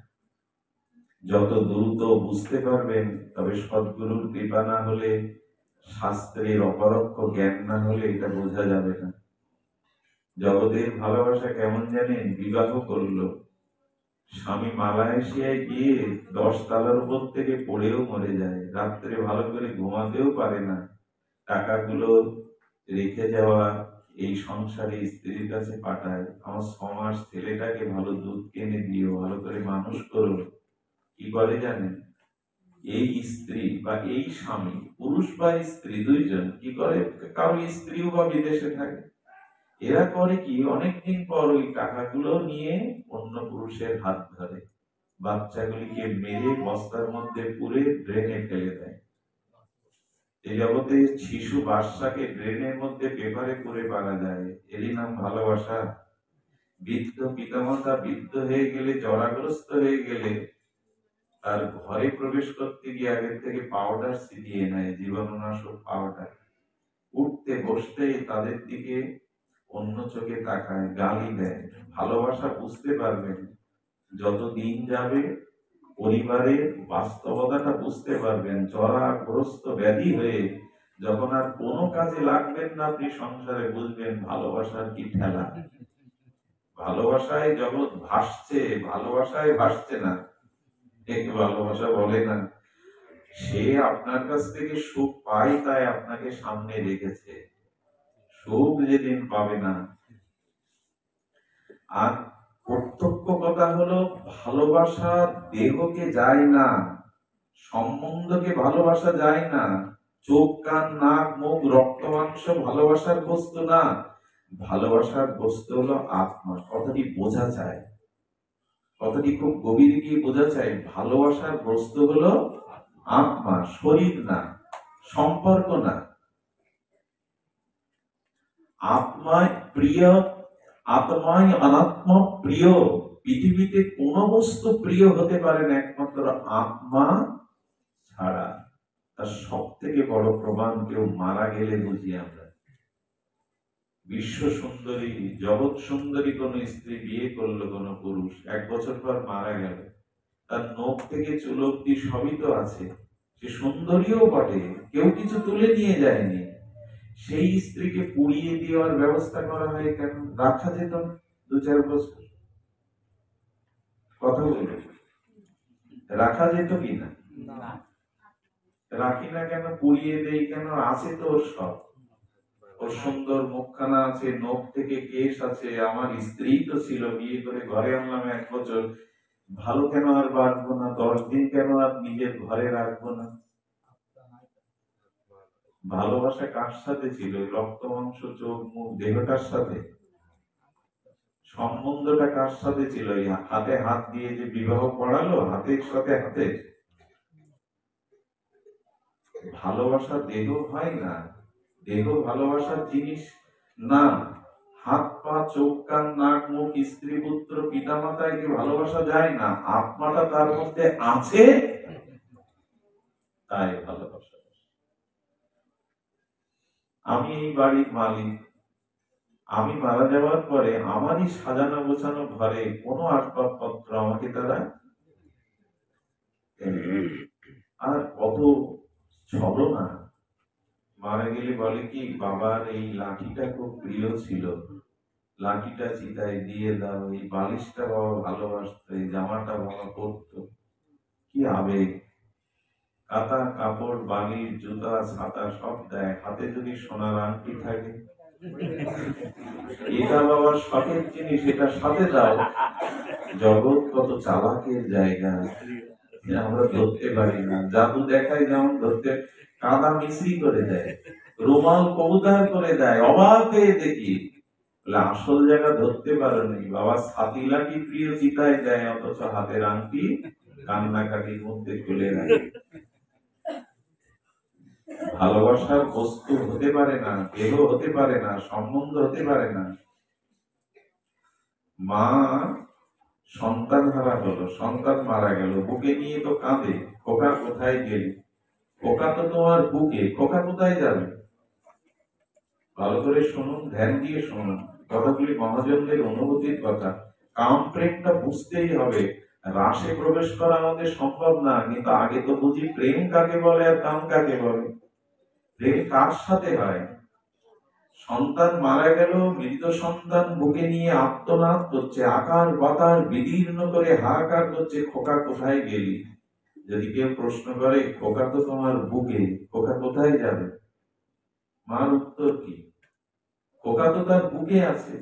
যত দ্রুত বুঝতে পারবেন, তবে সদ্গুরুর কৃপা না হলে, শাস্ত্রের অপরোক্ষ জ্ঞান না হলে এটা বোঝা যাবে না। জগতের ভালোবাসা কেমন জানেন? বিবাহ করলো, স্বামী মালয়েশিয়ায় গিয়ে 10 তলার উপর থেকে পড়েও মরে যায়, রাত্রে ভালো করে ঘুমাতেও পারে না, টাকাগুলো রেখে যাওয়া এই সংসারে স্ত্রীর কাছে পাঠায়, আমার 6 মাস ছেলেটাকে ভালো দুধ কিনে দিও, ভালো করে মানুষ করো। কি করে জানেন? এই স্ত্রী বা এই স্বামী, পুরুষ বা স্ত্রী দুইজন কি করে, কারো স্ত্রীও বা বিদেশে থাকে, এরা করে কি, অনেকদিন পর ওই টাকাগুলো নিয়ে অন্য পুরুষের হাত ধরে, বাচ্চাগুলিকে মেরে বস্তার মধ্যে পুরে ড্রেনে ফেলে দেয়। এই জগতে শিশু বাচ্চাকে ড্রেনের মধ্যে পেপারে পুরে পারা যায়, এরই নাম ভালোবাসা? বৃদ্ধ পিতামাতা বৃদ্ধ হয়ে গেলে, জরাগ্রস্ত হয়ে গেলে, তার ঘরে প্রবেশ করতে গিয়ে আগের থেকে পাউডার ছিটিয়ে নেয়, জীবাণুনাশক পাউডার। উঠতে বসতে তাদের দিকে অন্য চোখে তাকায়, গালি দেয়। ভালোবাসা বুঝতে পারবেন, যত দিন যাবে পরিবারের বাস্তবতাটা বুঝতে পারবেন। জরাগ্রস্ত ব্যাধি হয়ে যখন আর কোনো কাজে লাগবেন না আপনি সংসারে, বুঝবেন ভালোবাসার কি ঠেলা। ভালোবাসায় জগৎ ভাসছে, ভালোবাসায় ভাসছে না। একটু ভালোবাসা বলে না, সে আপনার কাছ থেকে সুখ পায় তাই আপনাকে সামনে রেখেছে, সুখ যেদিন পাবে না। আর প্রত্যক্ষ কথা হলো ভালোবাসা দেহকে যায় না, সম্বন্ধকে ভালোবাসা যায় না। চোখ কান নাক মুখ রক্ত মাংস ভালোবাসার বস্তু না, ভালোবাসার বস্তু হলো আত্মা। কথাটি বোঝা চায়, কথাটি খুব গভীরে গিয়ে বোঝা চায়। ভালোবাসার বস্তু হলো আত্মা, শরীর না, সম্পর্ক না। আত্মায় প্রিয়, আত্মায় অনাত্মা প্রিয়। পৃথিবীতে কোন বস্তু প্রিয় হতে পারে না একমাত্র আত্মা ছাড়া। তার সব থেকে বড় প্রমাণ কেউ মারা গেলে বুঝি আমরা। বিশ্ব সুন্দরী, জগৎ সুন্দরী কোন স্ত্রী বিয়ে করলো কোন পুরুষ, 1 বছর পর মারা গেল, তার নখ থেকে চুল অব্দি সবই তো আছে, সে সুন্দরীও বটে, কেউ কিছু তুলে নিয়ে যায়নি। সেই স্ত্রীকে পুড়িয়ে দেওয়ার ব্যবস্থা করা হয় কেন? রাখা যেত 2-4 বছর। কথা বলে রাখা যেত কিনা? রাখি না কেন? পুড়িয়ে দেই কেন? আছে তো ওর সব, ওর সুন্দর মুখখানা আছে, নখ থেকে কেশ আছে, আমার স্ত্রী তো ছিল, বিয়ে করে ঘরে আনলাম 1 বছর, ভালো কেন আর বাঁচবো না? 10 দিন কেন আর নিজের ঘরে রাখবো না? ভালোবাসা কার সাথে ছিল? রক্ত মাংস চোখ মুখ দেহটার সাথে। সম্বন্ধটা কার সাথে ছিল? এই হাতে হাত দিয়ে যে বিবাহ পড়ালো, হাতের সাথে হাতে। ভালোবাসা দেহ হয় না, দেহ ভালোবাসার জিনিস না। হাত পা চোখ কান নাক মুখ স্ত্রী পুত্র পিতা মাতায় কি ভালোবাসা যায় না? আত্মাটা তার মধ্যে আছে, তাই ভালোবাসা। আমি এই বাড়ির মালিক, আমি মারা যাওয়ার পরে আমারই সাজানো গোছানো ঘরে কোনো আসবাবপত্র আমাকে তারা আর কত ছলনা। মারা গেলে বলে কি, বাবার এই লাঠিটা খুব প্রিয় ছিল, লাঠিটা চিতায় দিয়ে দাও, এই বালিশটা বাবা ভালোবাসতো, এই জামাটা বাবা পরতো। কি আবেগ! কাঁথা কাপড় বালিশ জুতা ছাতা সব দেয়, হাতে যদি সোনার আংটি থাকে, এটা বাবার শখের জিনিস, এটা সাথে দাও। জগৎ কত চালাকের জায়গা, আমরা ধরতে পারি না। জাদু দেখায় যেমন ধরতে, কাদা মিশ্রি করে দেয়, রুমাল কবুতর করে দেয়, অবাক হয়ে দেখি। বলে আসল জায়গা ধরতে পারোনি বাবা, ছাতি লাঠি প্রিয় চিতায় দেয়, অথচ হাতের আংটি কান্নাকাটির মধ্যে খুলে রাখে। ভালোবাসার বস্তু হতে পারে না, দেহ হতে পারে না, সম্বন্ধ হতে পারে না। মা সন্তান হারা হলো, সন্তান মারা গেল, বুকে নিয়ে তো কাঁদে, খোকা কোথায় গেলি? খোকা তো তোমার বুকে, খোকা কোথায় যাবে? ভালো করে শুনুন, ধ্যান দিয়ে শুনুন, কথাগুলি মহাজনদের অনুভূতির কথা। কাম প্রেমটা বুঝতেই হবে। রাসে প্রবেশ করা আমাদের সম্ভব না, কিন্তু আগে তো বুঝি প্রেম কাকে বলে আর কাম কাকে বলে। প্রেম কার সাথে হয়? সন্তান মারা গেল, মৃত সন্তান বুকে নিয়ে আত্মনাদ করছে, আকার বাতার বিদীর্ণ করে হাহাকার করছে, খোকা কোথায় গেলি? যদি কেউ প্রশ্ন করে, খোকা তো তোমার বুকে, খোকা কোথায় যাবে? মার উত্তর কি? খোকা তো তার বুকে আছে।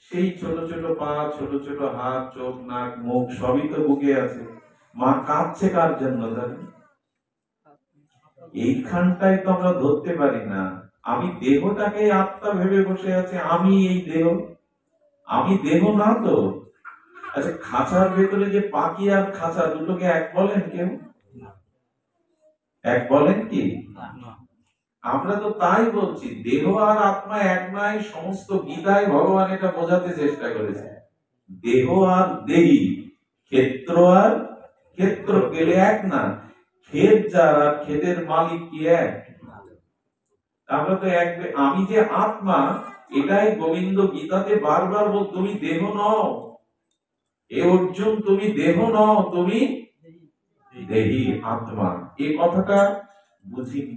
সেই ছোট ছোট পা, ছোট ছোট হাত, চোখ নাক মুখ সবই তো বুকে আছে। মা কাঁদছে কার জন্য জানি? এইখানটাই তো আমরা ধরতে পারি না। আমি দেহটাকে আত্মা ভেবে বসে আছে, আমি এই দেহ, আমি দেহ না তো। আচ্ছা, খাঁচার ভেতরে যে পাখি আর খাঁচা, দুটোকে এক বলেন কেউ? এক বলেন কি? আমরা তো তাই বলছি, দেহ আর আত্মা এক নয়। সমস্ত গীতায় ভগবান এটা বোঝাতে চেষ্টা করেছে। দেহ আর দেহি, ক্ষেত্র আর ক্ষেত্র গেলে এক না। ক্ষেত যার আর ক্ষেতের মালিক কি এক? আমরা তো এক। আমি যে আত্মা, এটাই গোবিন্দ গীতাতে বারবার বল, তুমি দেহ নও। এ অর্জুন, তুমি দেহ নও, তুমি দেহি আত্মা। এই কথাটা বুঝিনি,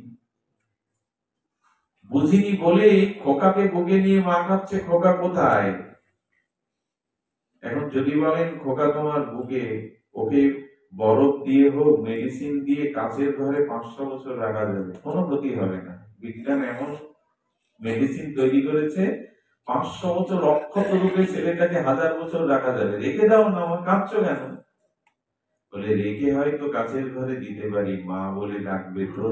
বুঝিনি বলেই খোকাকে বুকে নিয়ে মা কাঁদছে, খোকা কোথায়? এখন যদি বলেন খোকা তোমার বুকে, ওকে বরফ দিয়ে হোক মেডিসিন দিয়ে কাচের ঘরে 500 বছর রাখা যাবে, কোনো ক্ষতি হবে না। বিজ্ঞান এমন মেডিসিন তৈরি করেছে, 500 বছর অক্ষত রূপে ছেলেটাকে 1000 বছর রাখা যাবে, রেখে দাও না, আমার কাঁদছো কেন? বলে রেখে হয়তো কাছের ঘরে দিতে পারি, মা বলে ডাকবে তো,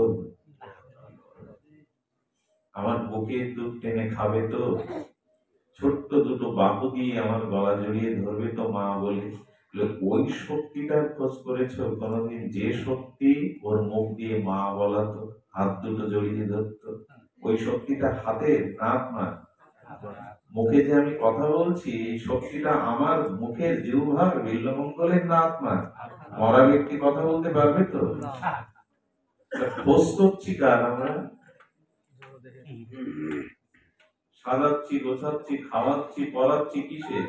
আমার বুকের দুধ টেনে খাবে তো, ছোট্ট দুটো বাহু দিয়ে আমার গলা জড়িয়ে ধরবে তো মা বলে। ওই শক্তিটার খোঁজ করেছো কোনদিন? যে শক্তি ওর মুখ দিয়ে মা বলাতো, হাত দুটো জড়িয়ে ধরতো, ওই শক্তিটা হাতের না আপনার? মুখে যে আমি কথা বলছি, এই শক্তিটা আমার মুখের জিহ্বার বিল্বমঙ্গলের না আপনার? মরা ব্যক্তি কথা বলতে পারবে তো? খোঁজ করছি কার আমরা? সাজাচ্ছি, গোছাচ্ছি, খাওয়াচ্ছি, পড়াচ্ছি কিসে?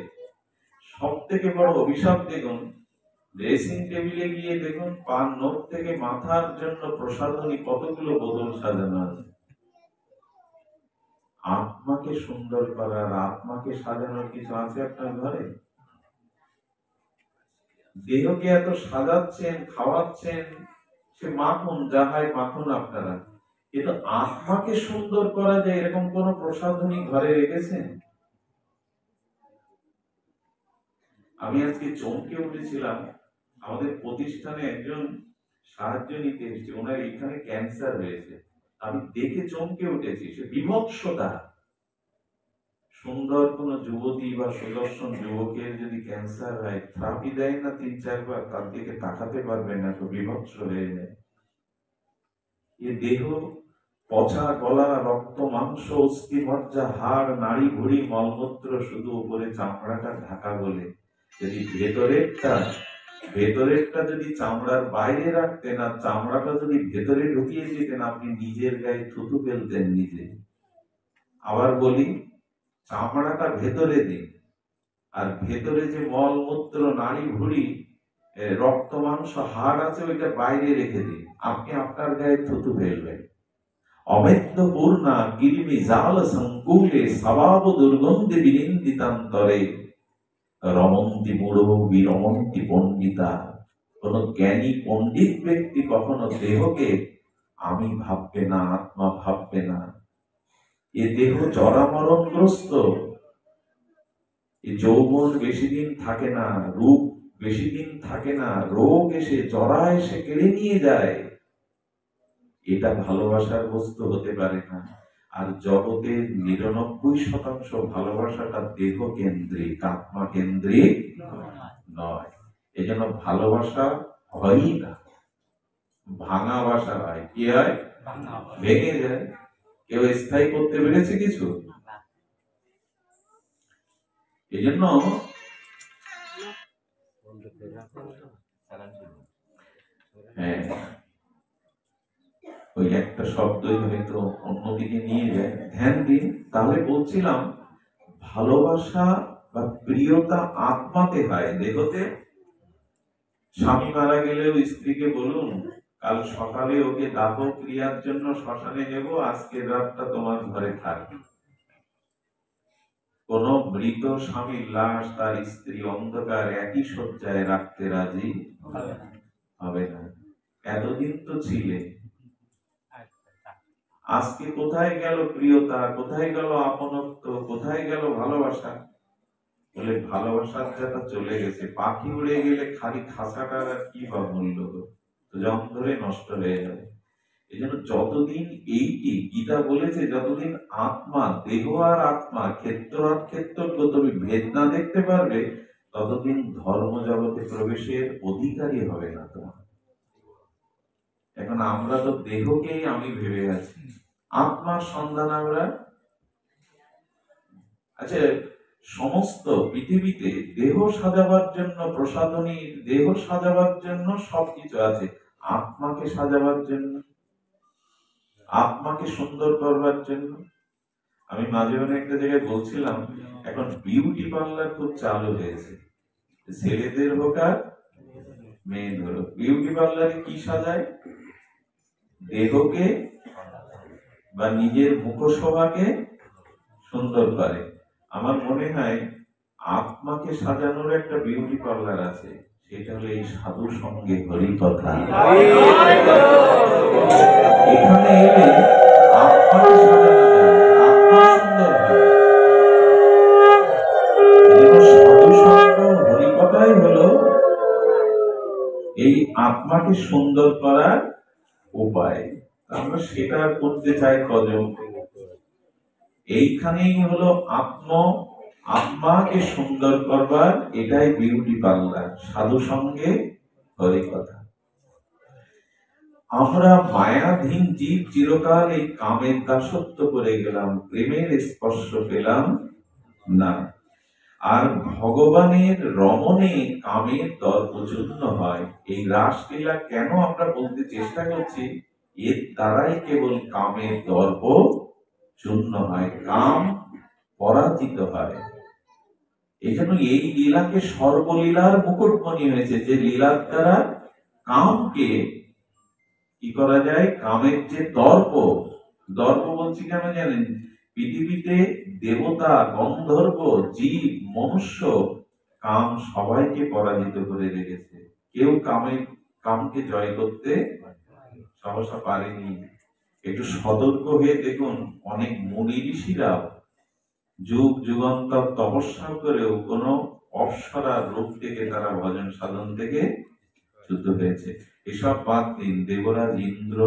সব থেকে বড় অভিশাপ দেখুন, ড্রেসিং টেবিলে গিয়ে দেখুন পান নোট থেকে মাথার জন্য প্রসাধনী কতগুলো বোতল সাজানো আছে। আত্মাকে সুন্দর করার, আত্মাকে সাজানোর কিছু আছে আপনার ঘরে? দেহকে এত সাজাচ্ছেন, খাওয়াচ্ছেন, সে মাখুন, যাহাই মাখুন আপনারা, কিন্তু আত্মাকে সুন্দর করা যায় এরকম কোন প্রসাধনী ঘরে রেখেছেন? আমি আজকে চমকে উঠেছিলাম, আমাদের প্রতিষ্ঠানে একজন সাহায্য নিতে এসেছে, ওনার এখানে ক্যান্সার হয়েছে। আমি দেখে চমকে উঠেছি, সে বিভৎসতা। সুন্দর কোন যুবতী বা সুদর্শন যুবকের যদি ক্যান্সার হয়, থেরাপি দেয় না 3-4 বার, তার দিকে তাকাতে পারবে না, তো বিভৎস হয়ে যায়। এ দেহ পচা গলা, রক্ত, মাংস, অস্থি মজ্জা, হাড়, নাড়ি, ভুঁড়ি, মলমূত্র, শুধু উপরে চামড়াটা ঢাকা বলে। যদি ভেতরেরটা যদি চামড়ার বাইরে রাখতেন আর চামড়াটা যদি ভেতরে ঢুকিয়ে দিতেন, আপনি নিজের গায়ে থুতু ফেলতেন নিজে। আবার বলি, চামড়াটা ভেতরে দিন, আর ভেতরে যে মলমূত্র, নাড়ি, ভুঁড়ি, রক্ত, মাংস, হাড় আছে, ওইটা বাইরে রেখে দিন, আপনি আপনার গায়ে থুতু ফেলবেন। অমেদ্য পূর্ণা গিরিমি জাল সংকুলে স্বভাব দুর্গন্ধি বিনিন্দিতান্তরে রমন্তি মূঢ় বিরমন্তি পণ্ডিতা। কোন জ্ঞানী পণ্ডিত ব্যক্তি কখনো দেহকে আমি ভাববে না, আত্মা ভাববে না। এ দেহ জরামরণগ্রস্ত, এই যৌবন বেশি দিন থাকে না, রূপ বেশি দিন থাকে না, রোগ এসে জরা এসে কেড়ে নিয়ে যায়। এটা ভালোবাসার বস্তু হতে পারে না। আর জগতের 99% ভালোবাসাটা দেহ কেন্দ্রিক, আত্মা কেন্দ্রিক নয়। এই জন্য ভালোবাসা হয়ই না, ভাঙা বাসা হয়। কি হয়? ভেঙে যায়। কেউ স্থায়ী করতে পেরেছে কিছু? এই জন্য হ্যাঁ, ওই একটা শব্দই হয়তো অন্যদিকে নিয়ে যায়, ধ্যান দিন। তাহলে বলছিলাম, ভালোবাসা বা প্রিয়তা আত্মাতে হয়, দেহতে। স্বামী মারা গেলেও স্ত্রীকে বলুন, কাল সকালে ওকে দাহ ক্রিয়ার জন্য শ্মশানে নেব, আজকের রাতটা তোমার ঘরে থাকবে। কোন মৃত স্বামীর লাশ তার স্ত্রী অন্ধকার একই শয্যায় রাখতে রাজি হবে না। এতদিন তো ছিলে, আজকে কোথায় গেল প্রিয়তা, কোথায় গেল আপনত্ব, কোথায় গেল ভালোবাসা? বলে ভালোবাসার যেটা চলে গেছে, পাখি উড়ে গেলে খালি খাঁচাটার আর কি বা মূল্য, তো জং ধরে নষ্ট হয়ে যাবে। এই জন্য যতদিন এইটি গীতা বলেছে, যতদিন আত্মা, দেহ আর আত্মা, ক্ষেত্র আর ক্ষেত্রজ্ঞ তুমি ভেদ না দেখতে পারবে, ততদিন ধর্ম জগতে প্রবেশের অধিকারী হবে না তোমার। এখন আমরা তো দেহকেই আমি ভেবে আছি, আত্মার সন্ধান আমরা। আচ্ছা, সমস্ত পৃথিবীতে দেহ সাজাবার জন্য প্রসাধনী, দেহ সাজাবার জন্য সবকিছু আছে, আত্মাকে সাজাবার জন্য, আত্মাকে সুন্দর করবার জন্য। আমি মাঝে মাঝে একটা জায়গায় বলছিলাম, এখন বিউটি পার্লার খুব চালু হয়েছে, ছেলেদের হোক আর মেয়েদের হোক। বিউটি পার্লারে কি সাজায়? দেহকে বা নিজের মুখশোভাকে সুন্দর করে। আমার মনে হয় আত্মাকে সাজানোর একটা বিউটি পার্লার আছে, সেটা হলো এই সাধু সঙ্গে হরি কথা। এখানে এলে আত্মাকে সাজানো যায়, আত্মা সুন্দর হয়। লীলাটাই হলো এই আত্মাকে সুন্দর করার উপায়। আমরা সেটা করতে চাই কজন? এইখানেই হলো আত্মাকে সুন্দর করবার, এটাই বিউটি পার্লার, সাধু সঙ্গে হরি কথা। আমরা মায়াধীন জীব চিরকাল এই কামের দাসত্ব করে গেলাম, প্রেমের স্পর্শ পেলাম না। আর ভগবানের রমণে কামের দর্পচূর্ণ হয়। এই রাসলীলা কেন আমরা বলতে চেষ্টা করছি, এর দ্বারাই কেবল কামের দর্প চূর্ণ হয়, কাম পরাজিত হয়। এই জন্য এই লীলাকে সর্বলীলার মুকুটমণি হয়েছে, যে লীলার দ্বারা কামকে কি করা যায়, কামের যে দর্প বলছি কেন জানেন? পৃথিবীতে দেবতা, গন্ধর্ব, জীব, মনুষ্য, কাম সবাইকে পরাজিত করে রেখেছে। কেউ কামকে জয় করতে সহসা পারেনি। একটু সতর্ক হয়ে দেখুন, অনেক মুনি ঋষিরা যুগ যুগান্তর তপস্যা করেও কোন অপ্সরার রূপ থেকে তারা ভজন সাধন থেকে যুদ্ধ হয়েছে। এসব বাদ দিন, দেবরাজ ইন্দ্র,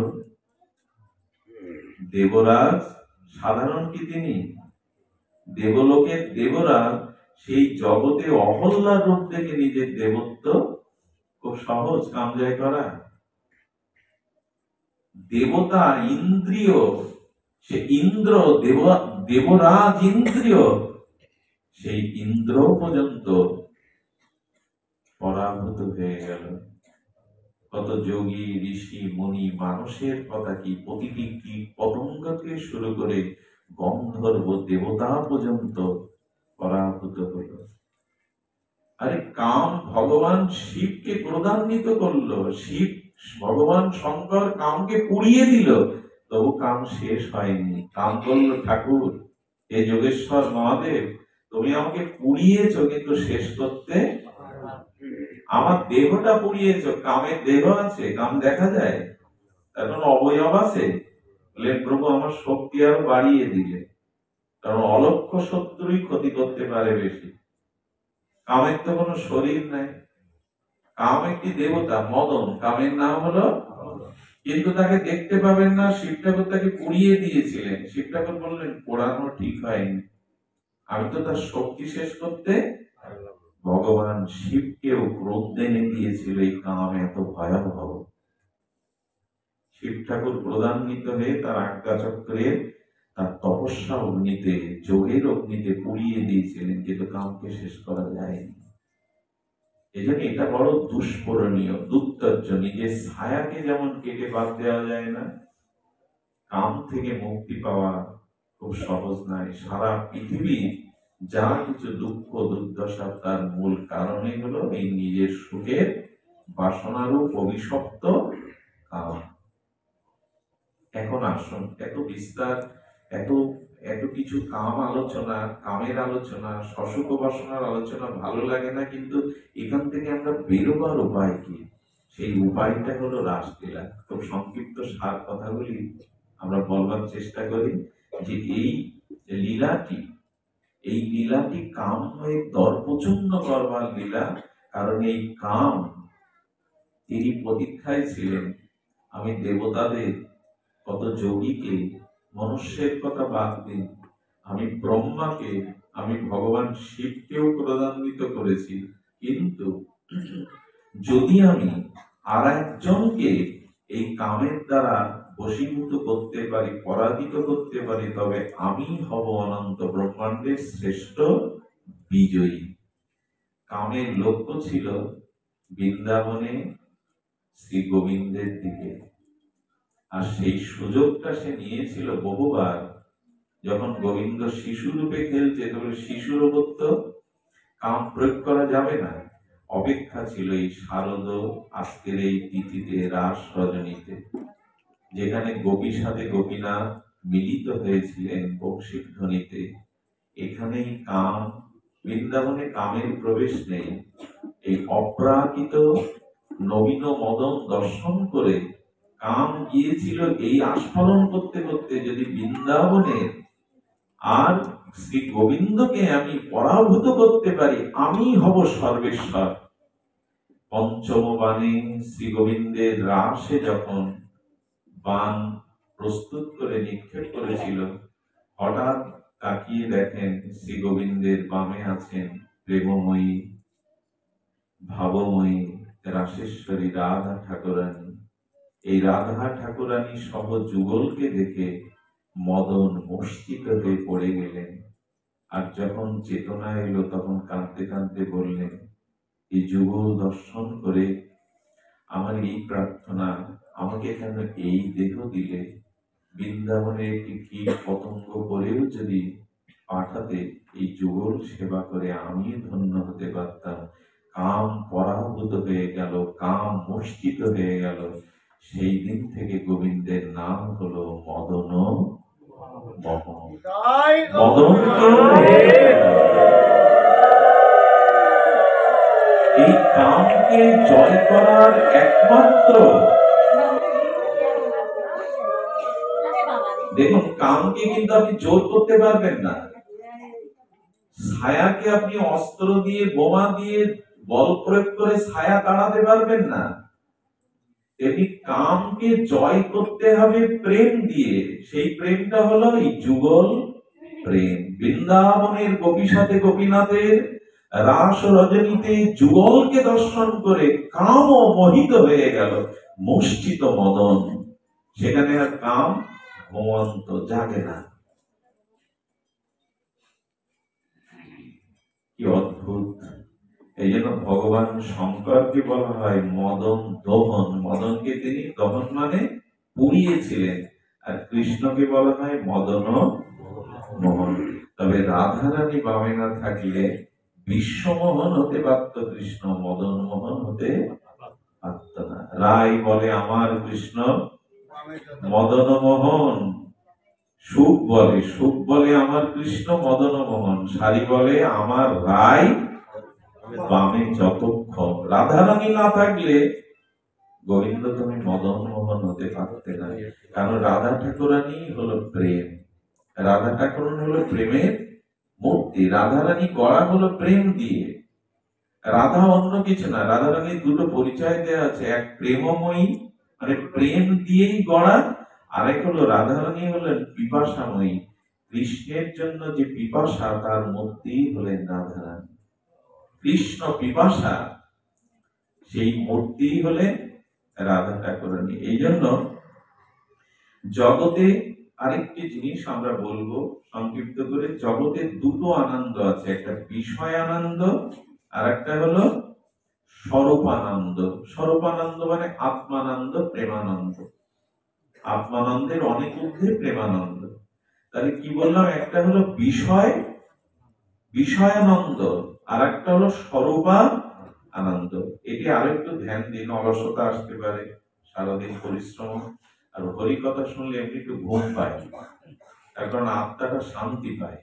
দেবরাজ সাধারণ কি তিনি? দেবলোকের দেবরাজ সেই জগতে অহল্যার রূপ থেকে নিজের দেবত্ব খুব সহজ কাম জয় করা। দেবতা ইন্দ্রিয়, সে ইন্দ্র, দেবরাজ ইন্দ্রিয়, সেই ইন্দ্র পর্যন্ত পরাভূত হয়ে গেল। কত যোগী, ঋষি, মুনি, মানুষের কথা কি, প্রতিটি কীট পতঙ্গ থেকে শুরু করে গন্ধর্ব, দেবতা পর্যন্ত পরাভূত হল। আরে কাম ভগবান শিবকে ক্রোধান্বিত করলো, শিব ভগবান শঙ্কর কামকে পুড়িয়ে দিল, তবু কাম শেষ হয়নি। কাম বলল, ঠাকুর, হে যোগেশ্বর মহাদেব, তুমি আমাকে পুড়িয়েছ, কিন্তু শেষ করতে, আমার দেহটা পুড়িয়েছ। কামের দেহ আছে, কাম দেখা যায়, এখন অবয়ব আছে, বলে প্রভু আমার শক্তি আরো বাড়িয়ে দিলে, কারণ অলক্ষ্য শত্রুই ক্ষতি করতে পারে বেশি। কামের তো কোনো শরীর নাই, কাম একটি দেবতা, মদন কামের নাম হলো, কিন্তু তাকে দেখতে পাবেন না। শিব ঠাকুর তাকে পুড়িয়ে দিয়েছিলেন, শিব ঠাকুর বললেন পোড়ানো ঠিক হয়নি, আমি তো তার শক্তি শেষ করতে। ভগবান শিবকেও ক্রোধ এনে দিয়েছিল এই কাম এত ভয়াবহ। শিব ঠাকুর ক্রোধান্বিত হয়ে তার আজ্ঞা চক্রে, তার তপস্যা অগ্নিতে, যোগের অগ্নিতে পুড়িয়ে দিয়েছিলেন, কিন্তু কামকে শেষ করা যায়নি। এই জন্য এটা বড় দুষ্পূরণীয়, দুর্তর্য। নিজের ছায়াকে যেমন কেটে বাদ দেওয়া যায় না, কাম থেকে মুক্তি পাওয়া খুব সহজ নয়। সারা পৃথিবী যা কিছু দুঃখ দুর্দশা, তার মূল কারণই হলো এই নিজের সুখের বাসনারূপ অভিশপ্ত কাম। এখন আসুন, এত বিস্তার, এত এত কিছু কাম আলোচনা, কামের আলোচনা, সসুখ বাসনার আলোচনা ভালো লাগে না, কিন্তু এখান থেকে আমরা বেরোবার উপায় কি? সেই উপায়টা হলো রাসলীলা। খুব সংক্ষিপ্ত সার কথাগুলি আমরা বলবার চেষ্টা করি, যে এই লীলাটি কাম হয়ে দর্পচূর্ণ করবার লীলা। কারণ এই কাম, তিনি প্রতীক্ষায় ছিলেন, আমি দেবতাদের, কত যোগীকে, মনুষ্যের কথা বাদ দিন, আমি ব্রহ্মাকে, আমি ভগবান শিবকেও ক্রোধান্বিত করেছি, কিন্তু যদি আমি আর একজনকে এই কামের দ্বারা বশীভূত করতে পারি, পরাজিত করতে পারি, তবে আমি হব অনন্ত ব্রহ্মাণ্ডের শ্রেষ্ঠ বিজয়ী। কামের লক্ষ্য ছিল বৃন্দাবনে শ্রী গোবিন্দের দিকে, আর সেই সুযোগটা সে নিয়েছিল বহুবার। যখন গোবিন্দ শিশু রূপে খেলছে, তবে শিশুর উপর তো কাম প্রয়োগ করা যাবে না। অপেক্ষা ছিল এই শারদ আজকের এই তিথিতে, রাস রজনীতে, যেখানে গোপীর সাথে গোপীনাথ মিলিত হয়েছিলেন বংশীর ধ্বনিতে। এখানেই কাম, বৃন্দাবনে কামের প্রবেশ নেই। এই অপ্রাকৃত নবীন মদন দর্শন করে কাম গিয়েছিল এই আস্ফলন করতে করতে, যদি বৃন্দাবনে আর শ্রী গোবিন্দকে আমি পরাভূত করতে পারি, আমি হব সর্বেশ্বর, পঞ্চম বাণে শ্রী গোবিন্দের রাসে যখন বাণ প্রস্তুত করে নিক্ষেপ করেছিল, হঠাৎ তাকিয়ে দেখেন শ্রী গোবিন্দের বামে আছেন প্রেমময়ী ভাবময়ী রাসেশ্বরী রাধা ঠাকুরানী। এই রাধা ঠাকুরানী সহ যুগলকে দেখে মদন মস্তিত হয়ে পড়ে গেলেন। আর যখন চেতনা এলো তখন কাঁদতে কাঁদতে বললেন, এই যুগল দর্শন করে আমার এই প্রার্থনা, আমাকে কেন এই দেহ দিলে? বৃন্দাবনে একটি কীট পতঙ্গ করেও যদি পাঠাতে, এই যুগল সেবা করে আমি ধন্য হতে পারতাম। কাম পরাভূত হয়ে গেল, কাম মোষ্টিত হয়ে গেল। সেই দিন থেকে গোবিন্দের নাম হলো মদন মোহন। মদন এই কামকে জয় করার একমাত্র, দেখুন কামকে কিন্তু আপনি জোর করতে পারবেন না। ছায়াকে আপনি অস্ত্র দিয়ে, বোমা দিয়ে বল প্রয়োগ করে ছায়া তাড়াতে পারবেন না। তেমনি কামকে জয় করতে হবে প্রেম দিয়ে। সেই প্রেমটা হলো এই যুগল প্রেম। বৃন্দাবনের গোপীর সাথে গোপীনাথের রাস রজনীতে যুগলকে দর্শন করে কাম মোহিত হয়ে গেল, মুষ্টিত মদন। সেখানে আর কাম ঘুমন্ত জাগে না। কি অদ্ভুত! এই জন্য ভগবান শঙ্করকে বলা হয় মদন দহন। মদনকে তিনি দহন মানে পুড়িয়েছিলেন। আর কৃষ্ণকে বলা হয় মদন মোহন। তবে রাধারানী বামে না থাকলে বিশ্বমোহন হতে পারত কৃষ্ণ, মদন মোহন হতে পারত না। রায় বলে আমার কৃষ্ণ মদন মোহন, সুখ বলে আমার কৃষ্ণ মদন মোহন, সারি বলে আমার রায় বামে যতক্ষণ। রাধারানী না থাকলে গোবিন্দ তুমি মদন মোহন হতে পারতে না। কারণ রাধা ঠাকুরানী হলো প্রেম, রাধা ঠাকুরানী হলো প্রেমের মূর্তি। রাধারানী গড়া হলো প্রেম দিয়ে। রাধা অন্য কিছু না। রাধারানীর দুটো পরিচয় দেওয়া আছে, এক প্রেমময়ী মানে প্রেম দিয়েই গড়া, আরেক হলো রাধারানী হলেন পিপাসাময়ী। কৃষ্ণের জন্য যে পিপাসা, তার মূর্তি হলেন রাধারানী। কৃষ্ণ পিপাসা, সেই মূর্তি হলেন রাধা ঠাকুরানী। এই জন্য জগতে আরেকটি জিনিস আমরা বলবো সংক্ষিপ্ত করে, জগতে দুটো আনন্দ আছে, একটা বিষয় আনন্দ আর একটা হলো স্বরূপানন্দ। স্বরূপানন্দ মানে আত্মানন্দ, প্রেমানন্দ। আত্মানন্দের অনেক ঊর্ধ্বে প্রেমানন্দ। তাহলে কি বললাম, একটা হলো বিষয়ানন্দ আর একটা হলো স্বরূপানন্দ। এটি আরো একটু ধ্যান দিন, অলসতা আসতে পারে, সারাদিন পরিশ্রম, আর হরিকথা শুনলে এমনি একটু ঘুম পায়, তার কারণ আত্মাটা শান্তি পায়।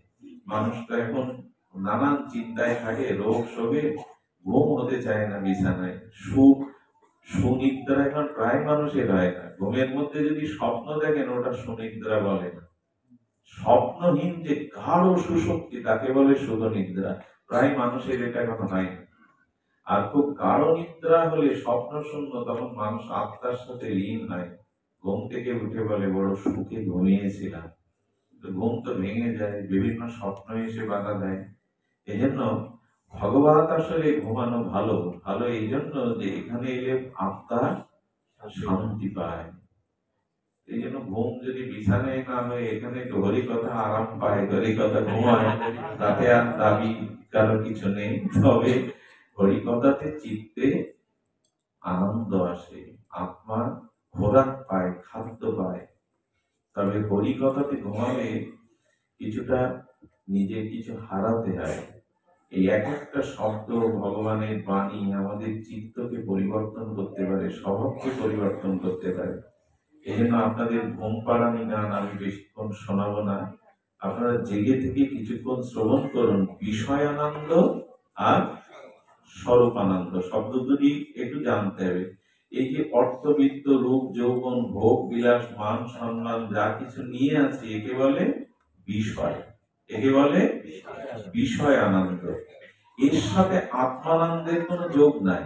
মানুষটা এখন নানান চিন্তায় থাকে, রোগ শোকে ঘুম হতে চায় না বিছানায়। সুনিদ্রা এখন প্রায় মানুষের হয় না। ঘুমের মধ্যে যদি স্বপ্ন দেখেন, ওটা সুনিদ্রা বলে না। স্বপ্নহীন যে গাঢ় সুশক্তি, তাকে বলে সুনিদ্রা। প্রায় মানুষের এটা এখন হয় না। আর খুব গাঢ় নিদ্রা হলে স্বপ্ন শূন্য, তখন মানুষ আত্মার সাথে লীন হয়। ঘুম থেকে উঠে বলে বড় সুখে ঘুমিয়েছিলাম। ঘুম তো ভেঙে যায়, বিভিন্ন স্বপ্ন এসে বাধা দেয়। এই জন্য ভগবত আসলে ঘুমানো ভালো। ভালো এই জন্য যে এখানে এলে আত্মা শান্তি পায়। এই জন্য ঘুম যদি বিছানায় না হয়, এখানে একটু হরিকথা আরাম পায়, হরিকথা ঘুমায়, তাতে আর দাবি কারো কিছু নেই। তবে হরিকথাতে চিত্তে আনন্দ আসে, আত্মা খোরাক পায়, খাদ্য পায়। তবে হরিকথাতে ঘুমালে কিছুটা নিজে কিছু হারাতে হয়। এই এক একটা শব্দ, ভগবানের বাণী আমাদের চিত্তকে পরিবর্তন করতে পারে, স্বভাবকে পরিবর্তন করতে পারে। এই জন্য আপনাদের ঘুম পাড়ানি গান আমি বেশিক্ষণ শোনাবো না। আপনারা জেগে থেকে কিছুক্ষণ শ্রবণ করুন। বিষয়ানন্দ আর স্বরূপানন্দ শব্দ দুটি একটু জানতে হবে। এই যে অর্থবিত্ত, রূপ, যৌবন, ভোগ বিলাস, মান সম্মান যা কিছু নিয়ে আছে, একে বলে বিষয়, একে বলে বিষয় আনন্দ। এর সাথে আত্মানন্দের কোনো যোগ নাই।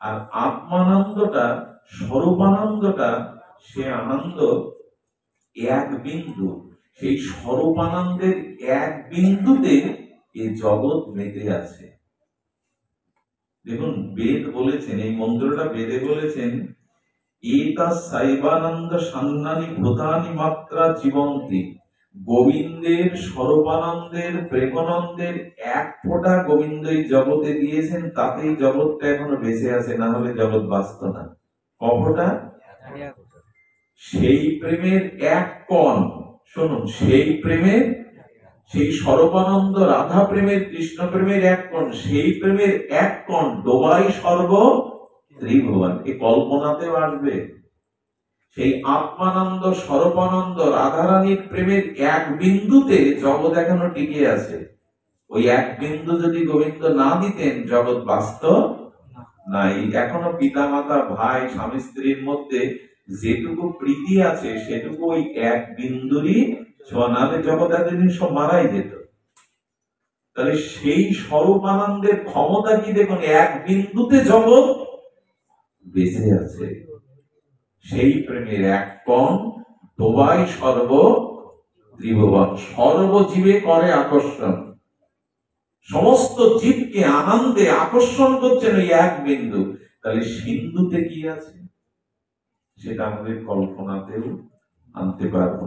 আর আত্মানন্দটা, স্বরূপানন্দটা, সে আনন্দ এক বিন্দু। সেই স্বরূপানন্দের এক বিন্দুতে এই জগৎ মেতে আছে। দেখুন, বেদ বলেছেন, এই মন্ত্রটা বেদে বলেছেন, এতা সাইবানন্দ সান্নানি ভূতানি মাত্রা জীবন্তি। গোবিন্দের স্বরূপানন্দের প্রেমানন্দের এক ফোঁটা গোবিন্দ এই জগতে দিয়েছেন, তাতেই জগৎটা এখনো বেঁচে আছে, না হলে জগৎ বাঁচত না। কফোটা? সেই প্রেমের এক কণ, শুনুন, সেই প্রেমের, সেই স্বরূপানন্দ রাধা প্রেমের, কৃষ্ণ প্রেমের এক কণ, সেই প্রেমের এক কণ ডোবাই সর্ব ত্রিভুবন। এই কল্পনাতেও আসবে। সেই আত্মানন্দ, স্বরূপানন্দ, রাধারানীর প্রেমের এক বিন্দুতে জগৎ এখনো টিকে আছে। ওই এক বিন্দু যদি গোবিন্দ না দিতেন, জগৎ বাঁচত নাই। এখনো পিতা মাতা, ভাই, স্বামী স্ত্রীর মধ্যে যেটুকু প্রীতি আছে, সেটুকু ওই এক বিন্দুরই ছোঁয়া, নাহলে জগৎ এতদিন সব মারাই যেত। তাহলে সেই স্বরূপানন্দের ক্ষমতা কি দেখুন, এক বিন্দুতে জগৎ বেঁচে আছে। সেই প্রেমের এক কণ ডোবাই সর্ব ত্রিভুবন। সর্বজীবে করে আকর্ষণ, সমস্ত জীবকে আনন্দে আকর্ষণ করছেন ওই এক বিন্দু। তাহলে সিন্ধুতে কি আছে সেটা আমাদের কল্পনাতেও আনতে পারবো।